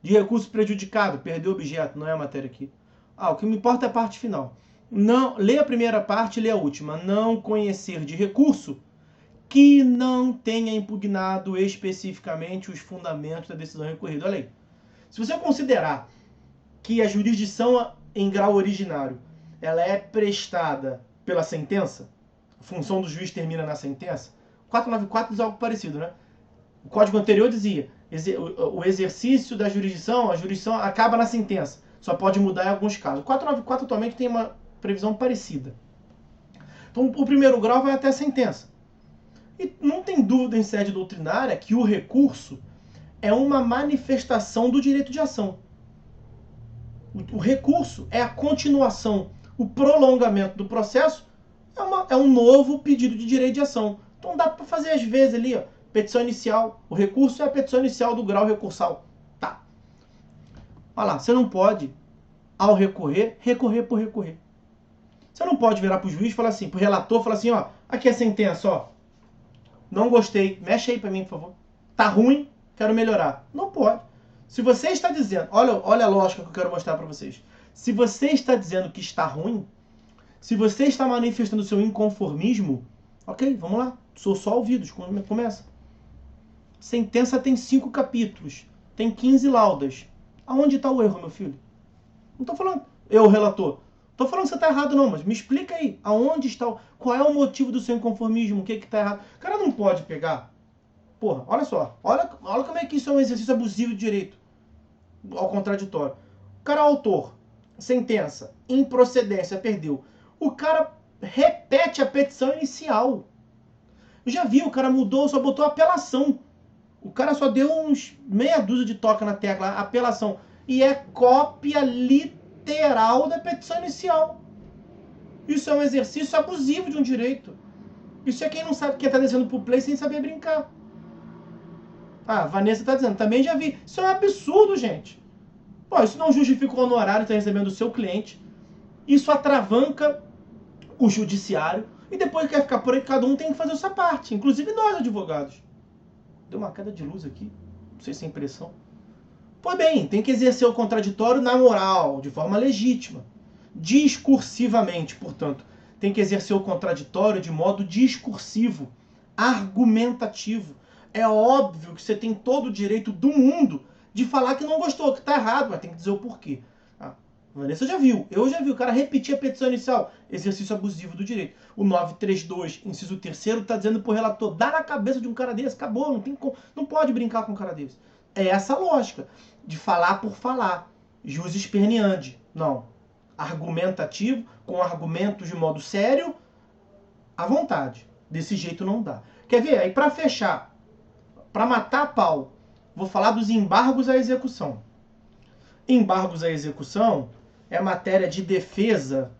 de recurso prejudicado, perdeu o objeto, não é a matéria aqui. O que me importa é a parte final. Não, lê a primeira parte e lê a última. Não conhecer de recurso que não tenha impugnado especificamente os fundamentos da decisão recorrida à lei. Se você considerar que a jurisdição em grau originário ela é prestada pela sentença, a função do juiz termina na sentença, 494 diz algo parecido, né? O código anterior dizia o exercício da jurisdição, a jurisdição acaba na sentença, só pode mudar em alguns casos. O 494 atualmente tem uma previsão parecida. Então, o primeiro grau vai até a sentença. E não tem dúvida em sede doutrinária que o recurso é uma manifestação do direito de ação. O recurso é a continuação, o prolongamento do processo é um novo pedido de direito de ação. Então dá para fazer às vezes ali, petição inicial. O recurso é a petição inicial do grau recursal. Tá. Olha lá, você não pode, ao recorrer, recorrer por recorrer. Você não pode virar pro juiz e falar assim, pro relator, falar assim, ó, aqui é a sentença, ó. Não gostei, mexe aí pra mim, por favor. Tá ruim, quero melhorar. Não pode. Se você está dizendo, olha a lógica que eu quero mostrar pra vocês. Se você está dizendo que está ruim, se você está manifestando o seu inconformismo, ok, vamos lá. Sou só ouvidos, começa. Sentença tem 5 capítulos, tem 15 laudas. Aonde está o erro, meu filho? Não estou falando, eu, relator, estou falando que você está errado não, mas me explica aí, aonde está, qual é o motivo do seu inconformismo, o que está errado. O cara não pode pegar, porra, olha só, olha como é que isso é um exercício abusivo de direito ao contraditório. O cara é autor, sentença, improcedência, perdeu. O cara repete a petição inicial. Eu já vi, o cara mudou, só botou apelação. O cara só deu uns meia dúzia de toque na tecla, apelação. E é cópia literal da petição inicial. Isso é um exercício abusivo de um direito. Isso é quem não sabe, quem está descendo pro play sem saber brincar. Ah, Vanessa está dizendo, também já vi. Isso é um absurdo, gente. Pô, isso não justifica o honorário que está recebendo do seu cliente. Isso atravanca o judiciário. E depois quer ficar por aí, cada um tem que fazer a sua parte. Inclusive nós, advogados. Deu uma queda de luz aqui. Não sei se é impressão. Pois bem, tem que exercer o contraditório na moral, de forma legítima. Discursivamente, portanto. Tem que exercer o contraditório de modo discursivo, argumentativo. É óbvio que você tem todo o direito do mundo de falar que não gostou, que está errado, mas tem que dizer o porquê. Ah, Vanessa já viu, eu já vi, o cara repetir a petição inicial, exercício abusivo do direito. O 932, inciso 3º, está dizendo pro relator, dá na cabeça de um cara desse, acabou, não pode brincar com um cara desse. É essa a lógica, de falar por falar, jus esperneandi. Não, argumentativo, com argumentos de modo sério, à vontade. Desse jeito não dá. Quer ver? Aí para fechar, para matar a pau, vou falar dos embargos à execução. Embargos à execução é matéria de defesa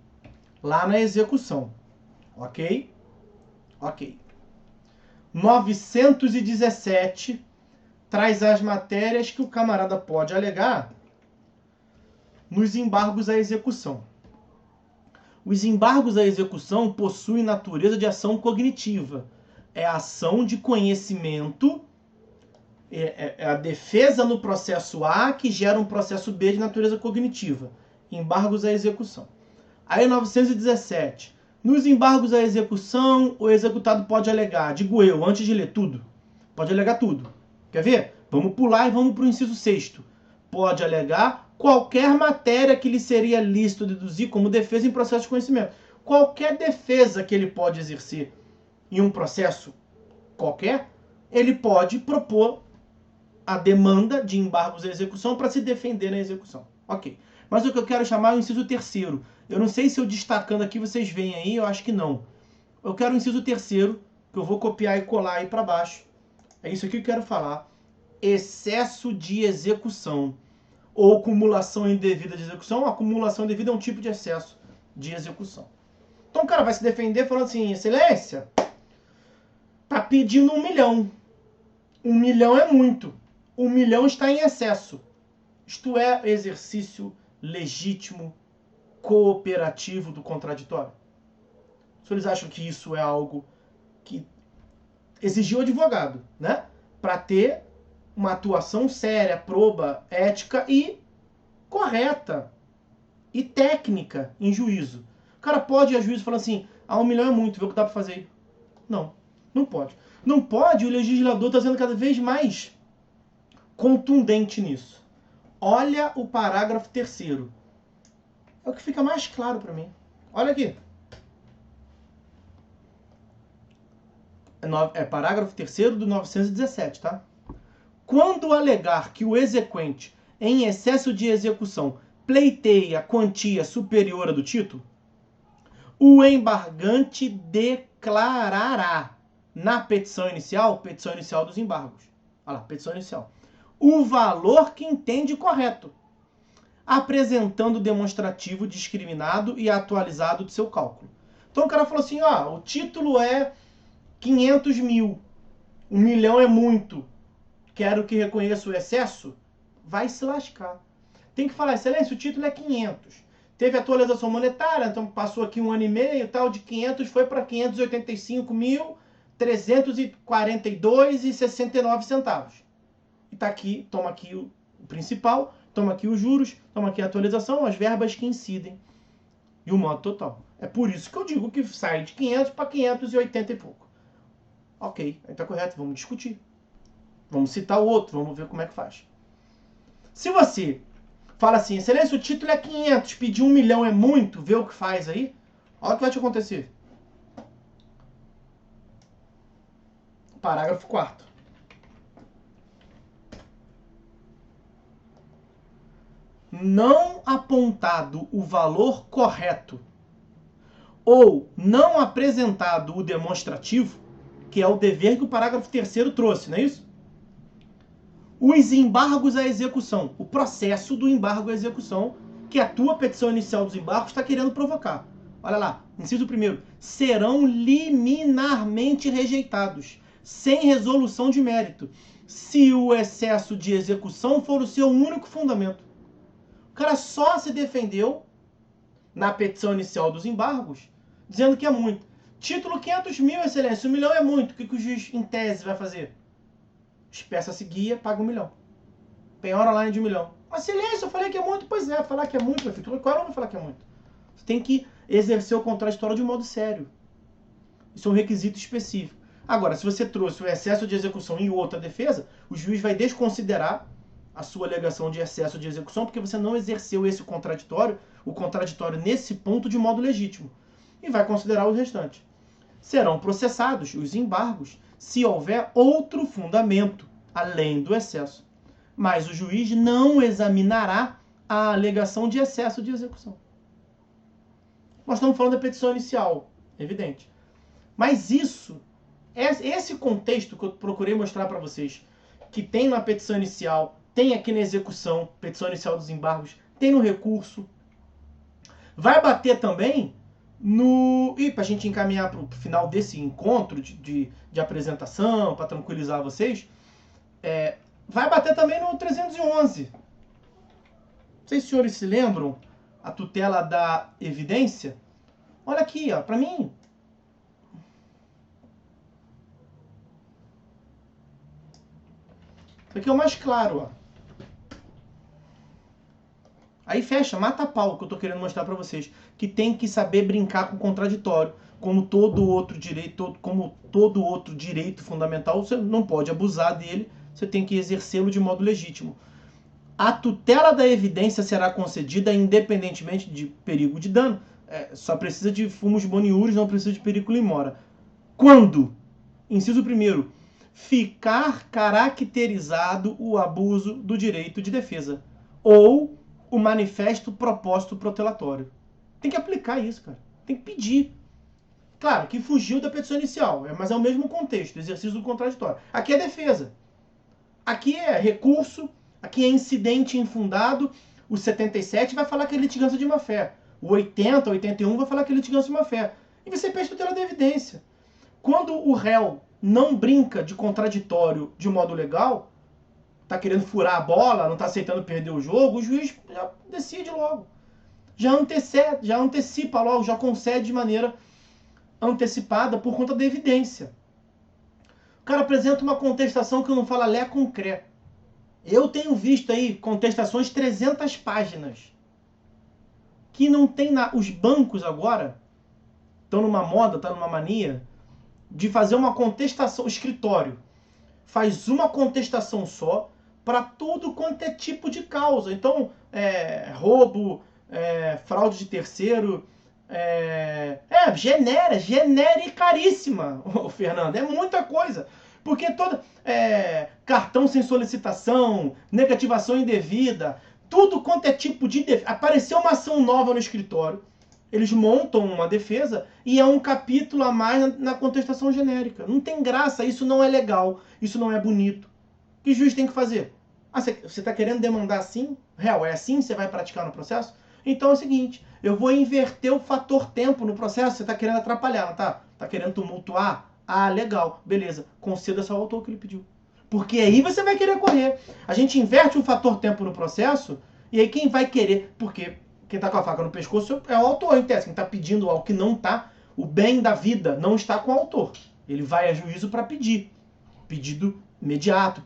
lá na execução. Ok? Ok. 917 traz as matérias que o camarada pode alegar nos embargos à execução. Os embargos à execução possuem natureza de ação cognitiva. É a ação de conhecimento, é a defesa no processo A que gera um processo B de natureza cognitiva. Embargos à execução. Aí 917. Nos embargos à execução, o executado pode alegar, digo eu, antes de ler tudo, pode alegar tudo. Quer ver? Vamos pular e vamos para o inciso 6º. Pode alegar qualquer matéria que lhe seria lícito deduzir como defesa em processo de conhecimento. Qualquer defesa que ele pode exercer em um processo qualquer, ele pode propor a demanda de embargos à execução para se defender na execução. Ok. Mas o que eu quero chamar é o inciso 3º. Eu não sei se eu destacando aqui vocês veem aí, eu acho que não. Eu quero o inciso 3º, que eu vou copiar e colar aí para baixo. É isso aqui que eu quero falar. Excesso de execução ou acumulação indevida de execução. A acumulação indevida é um tipo de excesso de execução. Então o cara vai se defender falando assim, excelência, tá pedindo 1 milhão. 1 milhão é muito. 1 milhão está em excesso. Isto é exercício legítimo, cooperativo do contraditório. Se eles acham que isso é algo que exigiu o advogado, né? Para ter uma atuação séria, proba, ética e correta e técnica em juízo. O cara pode ir a juízo falando assim, 1 milhão é muito, vê o que dá para fazer aí. Não, não pode. Não pode, o legislador está sendo cada vez mais contundente nisso. Olha o parágrafo 3º. É o que fica mais claro para mim. Olha aqui. É parágrafo 3º do 917, tá? Quando alegar que o exequente, em excesso de execução, pleiteia quantia superior à do título, o embargante declarará na petição inicial dos embargos. Olha lá, petição inicial. O valor que entende correto, apresentando o demonstrativo discriminado e atualizado de seu cálculo. Então o cara falou assim, ó, o título é 500 mil. 1 milhão é muito, quero que reconheça o excesso, vai se lascar. Tem que falar, excelência, o título é 500. Teve atualização monetária, então passou aqui 1 ano e meio, tal, de 500 foi para 585.342,69. E tá aqui, toma aqui o principal, toma aqui os juros, toma aqui a atualização, as verbas que incidem e o modo total. É por isso que eu digo que sai de 500 para 580 e pouco. Ok, aí tá correto, vamos discutir. Vamos citar o outro, vamos ver como é que faz. Se você fala assim, excelência, o título é 500, pedir 1 milhão é muito, vê o que faz aí, olha o que vai te acontecer. Parágrafo 4º. Não apontado o valor correto ou não apresentado o demonstrativo, que é o dever que o parágrafo 3º trouxe, não é isso? Os embargos à execução, o processo do embargo à execução, que a tua petição inicial dos embargos está querendo provocar. Olha lá, inciso 1º, serão liminarmente rejeitados, sem resolução de mérito, se o excesso de execução for o seu único fundamento. O cara só se defendeu na petição inicial dos embargos, dizendo que é muito. Título 500 mil, excelência, 1 milhão é muito. O que o juiz, em tese, vai fazer? Espécie-se guia, paga 1 milhão. Penhora online de 1 milhão. Mas silêncio, eu falei que é muito. Pois é, falar que é muito, meu filho. Qual não vai falar que é muito? Você tem que exercer o contraditório de modo sério. Isso é um requisito específico. Agora, se você trouxe o excesso de execução e outra defesa, o juiz vai desconsiderar a sua alegação de excesso de execução, porque você não exerceu esse contraditório, o contraditório nesse ponto de modo legítimo. E vai considerar os restantes. Serão processados os embargos se houver outro fundamento, além do excesso. Mas o juiz não examinará a alegação de excesso de execução. Nós estamos falando da petição inicial, evidente. Mas isso, esse contexto que eu procurei mostrar para vocês, que tem na petição inicial, tem aqui na execução, petição inicial dos embargos, tem no recurso, vai bater também no... E para a gente encaminhar para o final desse encontro de apresentação, para tranquilizar vocês, vai bater também no 311. Não sei se os senhores se lembram, a tutela da evidência. Olha aqui, ó, para mim. Isso aqui é o mais claro, ó. Aí fecha, mata a pau, que eu tô querendo mostrar para vocês. Que tem que saber brincar com o contraditório. Como todo outro direito fundamental, você não pode abusar dele, você tem que exercê-lo de modo legítimo. A tutela da evidência será concedida independentemente de perigo de dano. Só precisa de fumus boniuris, não precisa de periculum in mora. Quando, inciso 1º, ficar caracterizado o abuso do direito de defesa ou o manifesto propósito protelatório. Tem que aplicar isso, cara. Tem que pedir. Claro que fugiu da petição inicial, mas é o mesmo contexto, exercício do contraditório. Aqui é defesa. Aqui é recurso, aqui é incidente infundado. O 77 vai falar que é litigância de má-fé. O 80, 81 vai falar que é litigância de má-fé. E você pede tutela da evidência. Quando o réu não brinca de contraditório de modo legal, tá querendo furar a bola, não tá aceitando perder o jogo, o juiz já decide logo. Já antecipa logo, já concede de maneira antecipada por conta da evidência. O cara apresenta uma contestação que não fala lé com cré. Eu tenho visto aí contestações 300 páginas. Que não tem Os bancos agora estão numa moda, estão numa mania de fazer uma contestação. O escritório faz uma contestação só para tudo quanto é tipo de causa. Então, roubo, fraude de terceiro, genericíssima, Fernando. É muita coisa. Porque cartão sem solicitação, negativação indevida, tudo quanto é tipo de defesa. Apareceu uma ação nova no escritório, eles montam uma defesa e é um capítulo a mais na contestação genérica. Não tem graça, isso não é legal, isso não é bonito. O que o juiz tem que fazer? Você está querendo demandar assim? Real, é assim que você vai praticar no processo? Então é o seguinte, eu vou inverter o fator tempo no processo, você está querendo atrapalhar, não tá? Está querendo tumultuar Ah, legal, beleza. Conceda só ao autor que ele pediu. Porque aí você vai querer correr. A gente inverte o fator tempo no processo, e aí quem vai querer... Porque quem está com a faca no pescoço é o autor, em tese. Quem está pedindo algo que não está, o bem da vida não está com o autor. Ele vai a juízo para pedir. Pedido imediato.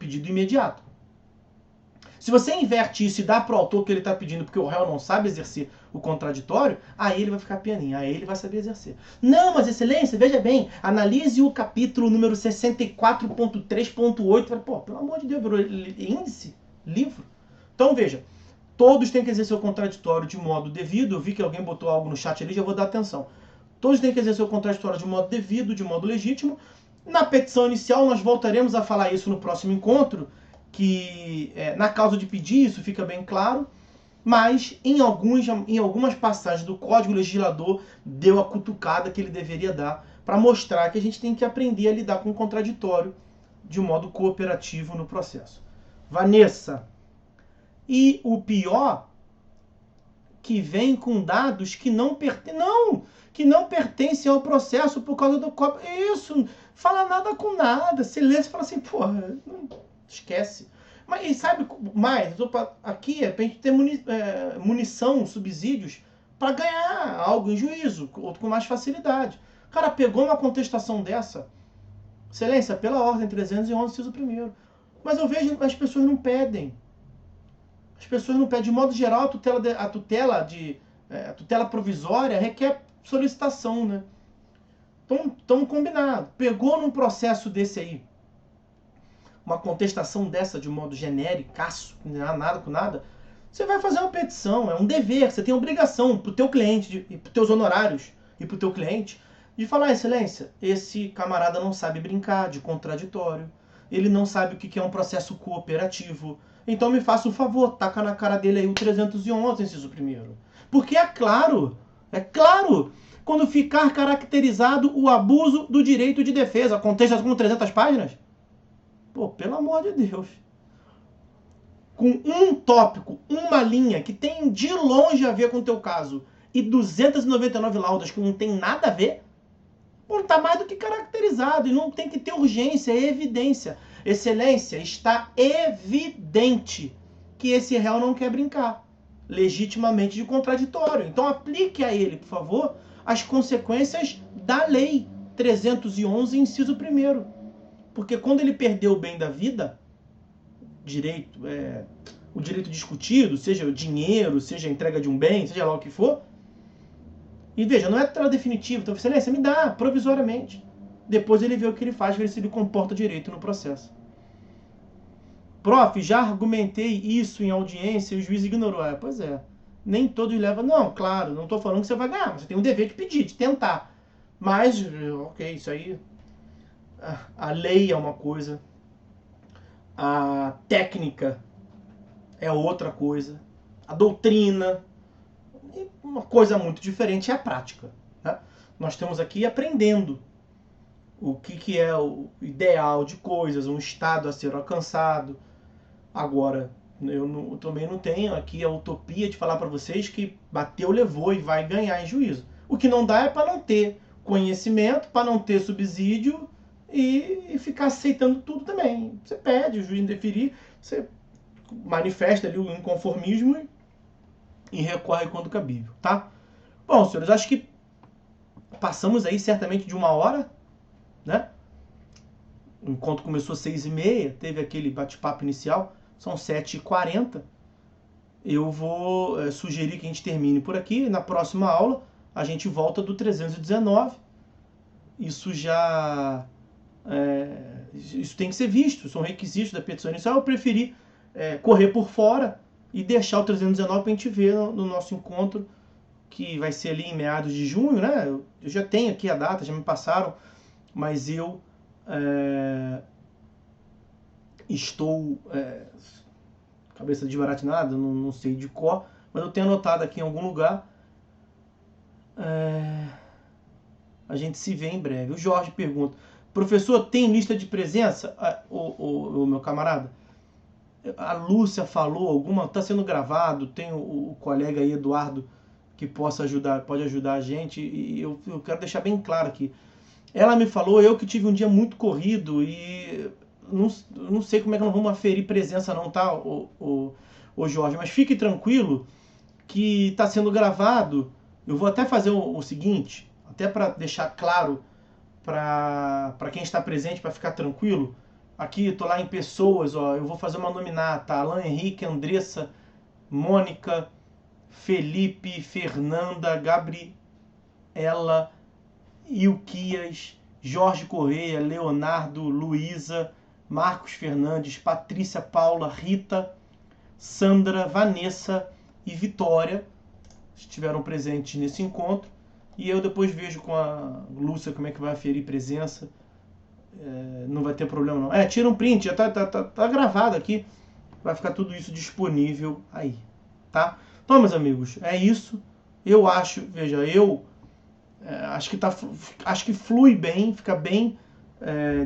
Se você inverte isso e dá para o autor que ele está pedindo porque o réu não sabe exercer o contraditório, aí ele vai ficar pianinho, aí ele vai saber exercer. Não, mas excelência, veja bem, analise o capítulo número 64.3.8. Pô, pelo amor de Deus, virou índice? Livro? Então veja, todos têm que exercer o contraditório de modo devido. Eu vi que alguém botou algo no chat ali, já vou dar atenção. Todos têm que exercer o contraditório de modo devido, de modo legítimo. Na petição inicial, nós voltaremos a falar isso no próximo encontro, que na causa de pedir isso fica bem claro, mas em algumas passagens do Código Legislador deu a cutucada que ele deveria dar para mostrar que a gente tem que aprender a lidar com o contraditório de modo cooperativo no processo. Vanessa, e o pior, que vem com dados que não pertencem ao processo por causa do código. Isso, fala nada com nada. Você lê e fala assim, porra, esquece. Mas sabe mais? Aqui é pra gente ter munição, subsídios, para ganhar algo em juízo, ou com mais facilidade. O cara pegou uma contestação dessa, excelência, pela ordem 311, inciso 1º. Mas eu vejo que as pessoas não pedem. As pessoas não pedem. De modo geral, a tutela provisória requer solicitação, né? Então, combinado. Pegou num processo desse aí, uma contestação dessa de modo genéricaço, nada com nada, você vai fazer uma petição, é um dever, você tem obrigação para o teu cliente, e para os teus honorários e para o teu cliente, de falar, excelência, esse camarada não sabe brincar de contraditório, ele não sabe o que é um processo cooperativo, então me faça o favor, taca na cara dele aí o 311, inciso 1º. Porque é claro, quando ficar caracterizado o abuso do direito de defesa, contestação com 300 páginas, pô, pelo amor de Deus. Com um tópico, uma linha que tem de longe a ver com o teu caso e 299 laudas que não tem nada a ver, pô, tá mais do que caracterizado e não tem que ter urgência, é evidência. Excelência, está evidente que esse réu não quer brincar legitimamente de contraditório. Então aplique a ele, por favor, as consequências da lei 311, inciso 1º. Porque quando ele perdeu o bem da vida, o direito discutido, seja o dinheiro, seja a entrega de um bem, seja lá o que for, e veja, não é tutela definitiva, então excelência, me dá provisoriamente. Depois ele vê o que ele faz, ver se ele comporta direito no processo. Prof, já argumentei isso em audiência e o juiz ignorou. Pois é, nem todos levam. Não, claro, não estou falando que você vai ganhar, mas você tem o dever de pedir, de tentar. Mas, ok, isso aí... A lei é uma coisa, a técnica é outra coisa, a doutrina, e uma coisa muito diferente é a prática. Né? Nós estamos aqui aprendendo o que é o ideal de coisas, um estado a ser alcançado. Agora, eu também não tenho aqui a utopia de falar para vocês que bateu, levou e vai ganhar em juízo. O que não dá é para não ter conhecimento, para não ter subsídio, e ficar aceitando tudo também. Você pede, o juiz indeferir, você manifesta ali o inconformismo e recorre quando cabível, tá? Bom, senhores, acho que passamos aí certamente de 1 hora, né? O encontro começou às 6h30, teve aquele bate-papo inicial, são 7h40. Eu vou sugerir que a gente termine por aqui. Na próxima aula, a gente volta do 319. Isso já... isso tem que ser visto, são requisitos da petição inicial. Eu preferi correr por fora e deixar o 319 para a gente ver no nosso encontro, que vai ser ali em meados de junho, né? Eu já tenho aqui a data, já me passaram, mas eu estou cabeça desbaratinada, não sei de cor, mas eu tenho anotado aqui em algum lugar. A gente se vê em breve. O Jorge pergunta: professor, tem lista de presença? O meu camarada, a Lúcia falou alguma, está sendo gravado, tem o colega aí, Eduardo, que pode ajudar a gente, e eu quero deixar bem claro aqui, Ela me falou, eu que tive um dia muito corrido e não sei como é que nós vamos aferir presença não, tá, o Jorge? Mas fique tranquilo que está sendo gravado. Eu vou até fazer o seguinte, até para deixar claro para quem está presente, para ficar tranquilo. Aqui, estou lá em pessoas, ó, eu vou fazer uma nominata. Alan Henrique, Andressa, Mônica, Felipe, Fernanda, Gabriela, Ilquias, Jorge Correia, Leonardo, Luísa, Marcos Fernandes, Patrícia, Paula, Rita, Sandra, Vanessa e Vitória estiveram presentes nesse encontro. E eu depois vejo com a Lúcia como é que vai aferir presença. Não vai ter problema não. Tira um print, já tá gravado aqui. Vai ficar tudo isso disponível aí, tá? Então, meus amigos, é isso. Eu acho, veja, acho que flui bem, fica bem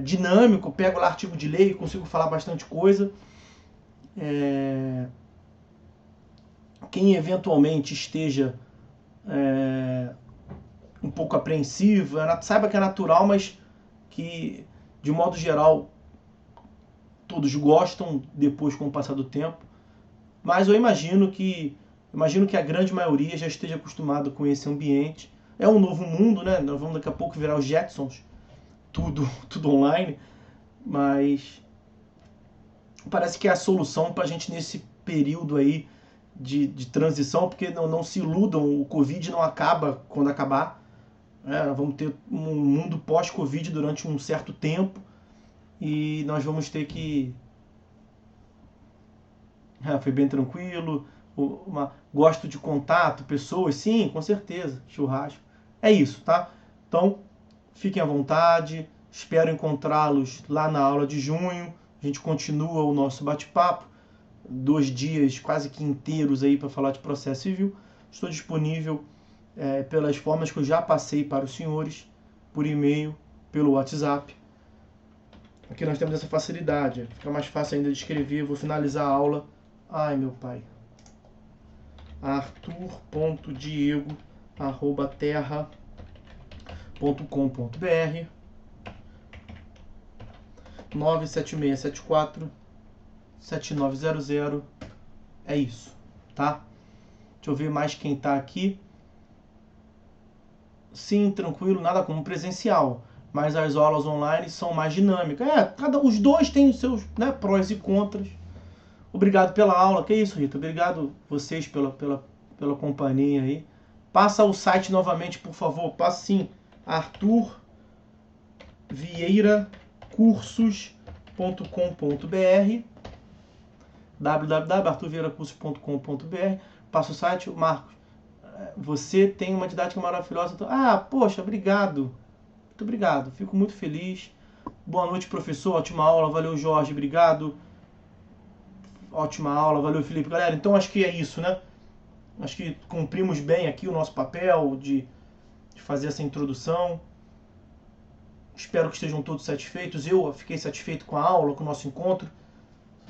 dinâmico. Pego lá artigo de lei, consigo falar bastante coisa. Quem eventualmente esteja um pouco apreensivo, saiba que é natural, mas que, de modo geral, todos gostam depois com o passar do tempo. Mas eu imagino que a grande maioria já esteja acostumado com esse ambiente. É um novo mundo, né? Nós vamos daqui a pouco virar os Jetsons, tudo online, mas parece que é a solução para a gente nesse período aí de transição, porque não se iludam, o Covid não acaba quando acabar. Nós vamos ter um mundo pós-Covid durante um certo tempo e nós vamos ter que... foi bem tranquilo, gosto de contato, pessoas, sim, com certeza, churrasco. É isso, tá? Então, fiquem à vontade, espero encontrá-los lá na aula de junho. A gente continua o nosso bate-papo, 2 dias quase que inteiros aí para falar de processo civil. Estou disponível pelas formas que eu já passei para os senhores, por e-mail, pelo WhatsApp. Aqui nós temos essa facilidade, fica mais fácil ainda de escrever. Vou finalizar a aula. Ai, meu pai. arthur.diego@terra.com.br 97674-7900. É isso, tá? Deixa eu ver mais quem tá aqui. Sim, tranquilo, nada como presencial, mas as aulas online são mais dinâmicas. Os dois têm os seus, né, prós e contras. Obrigado pela aula. Que isso, Rita? Obrigado vocês pela companhia aí. Passa o site novamente, por favor. Passa sim. arthurvieiracursos.com.br www.arthurvieiracursos.com.br. Passa o site. Marcos, você tem uma didática maravilhosa. Poxa, obrigado. Muito obrigado. Fico muito feliz. Boa noite, professor. Ótima aula. Valeu, Jorge. Obrigado. Ótima aula. Valeu, Felipe. Galera, então acho que é isso, né? Acho que cumprimos bem aqui o nosso papel de fazer essa introdução. Espero que estejam todos satisfeitos. Eu fiquei satisfeito com a aula, com o nosso encontro.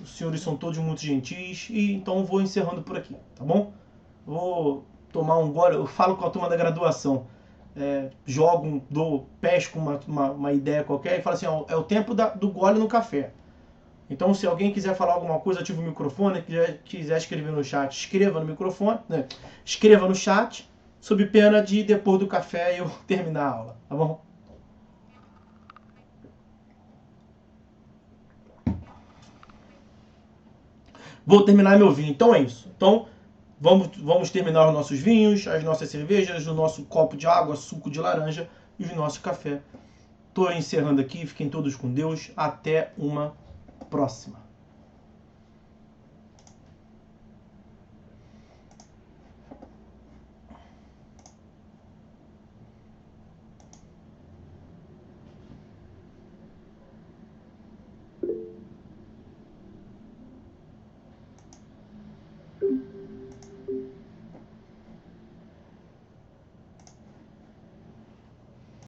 Os senhores são todos muito gentis. E então vou encerrando por aqui, tá bom? Vou tomar um gole. Eu falo com a turma da graduação. Pesco uma ideia qualquer e falo assim, é o tempo do gole no café. Então, se alguém quiser falar alguma coisa, ativa o microfone. Quiser escrever no chat, escreva no microfone, né? Escreva no chat, sob pena de, depois do café, eu terminar a aula, tá bom? Vou terminar meu vinho, então é isso. Então, vamos terminar os nossos vinhos, as nossas cervejas, o nosso copo de água, suco de laranja e o nosso café. Estou encerrando aqui, fiquem todos com Deus. Até uma próxima.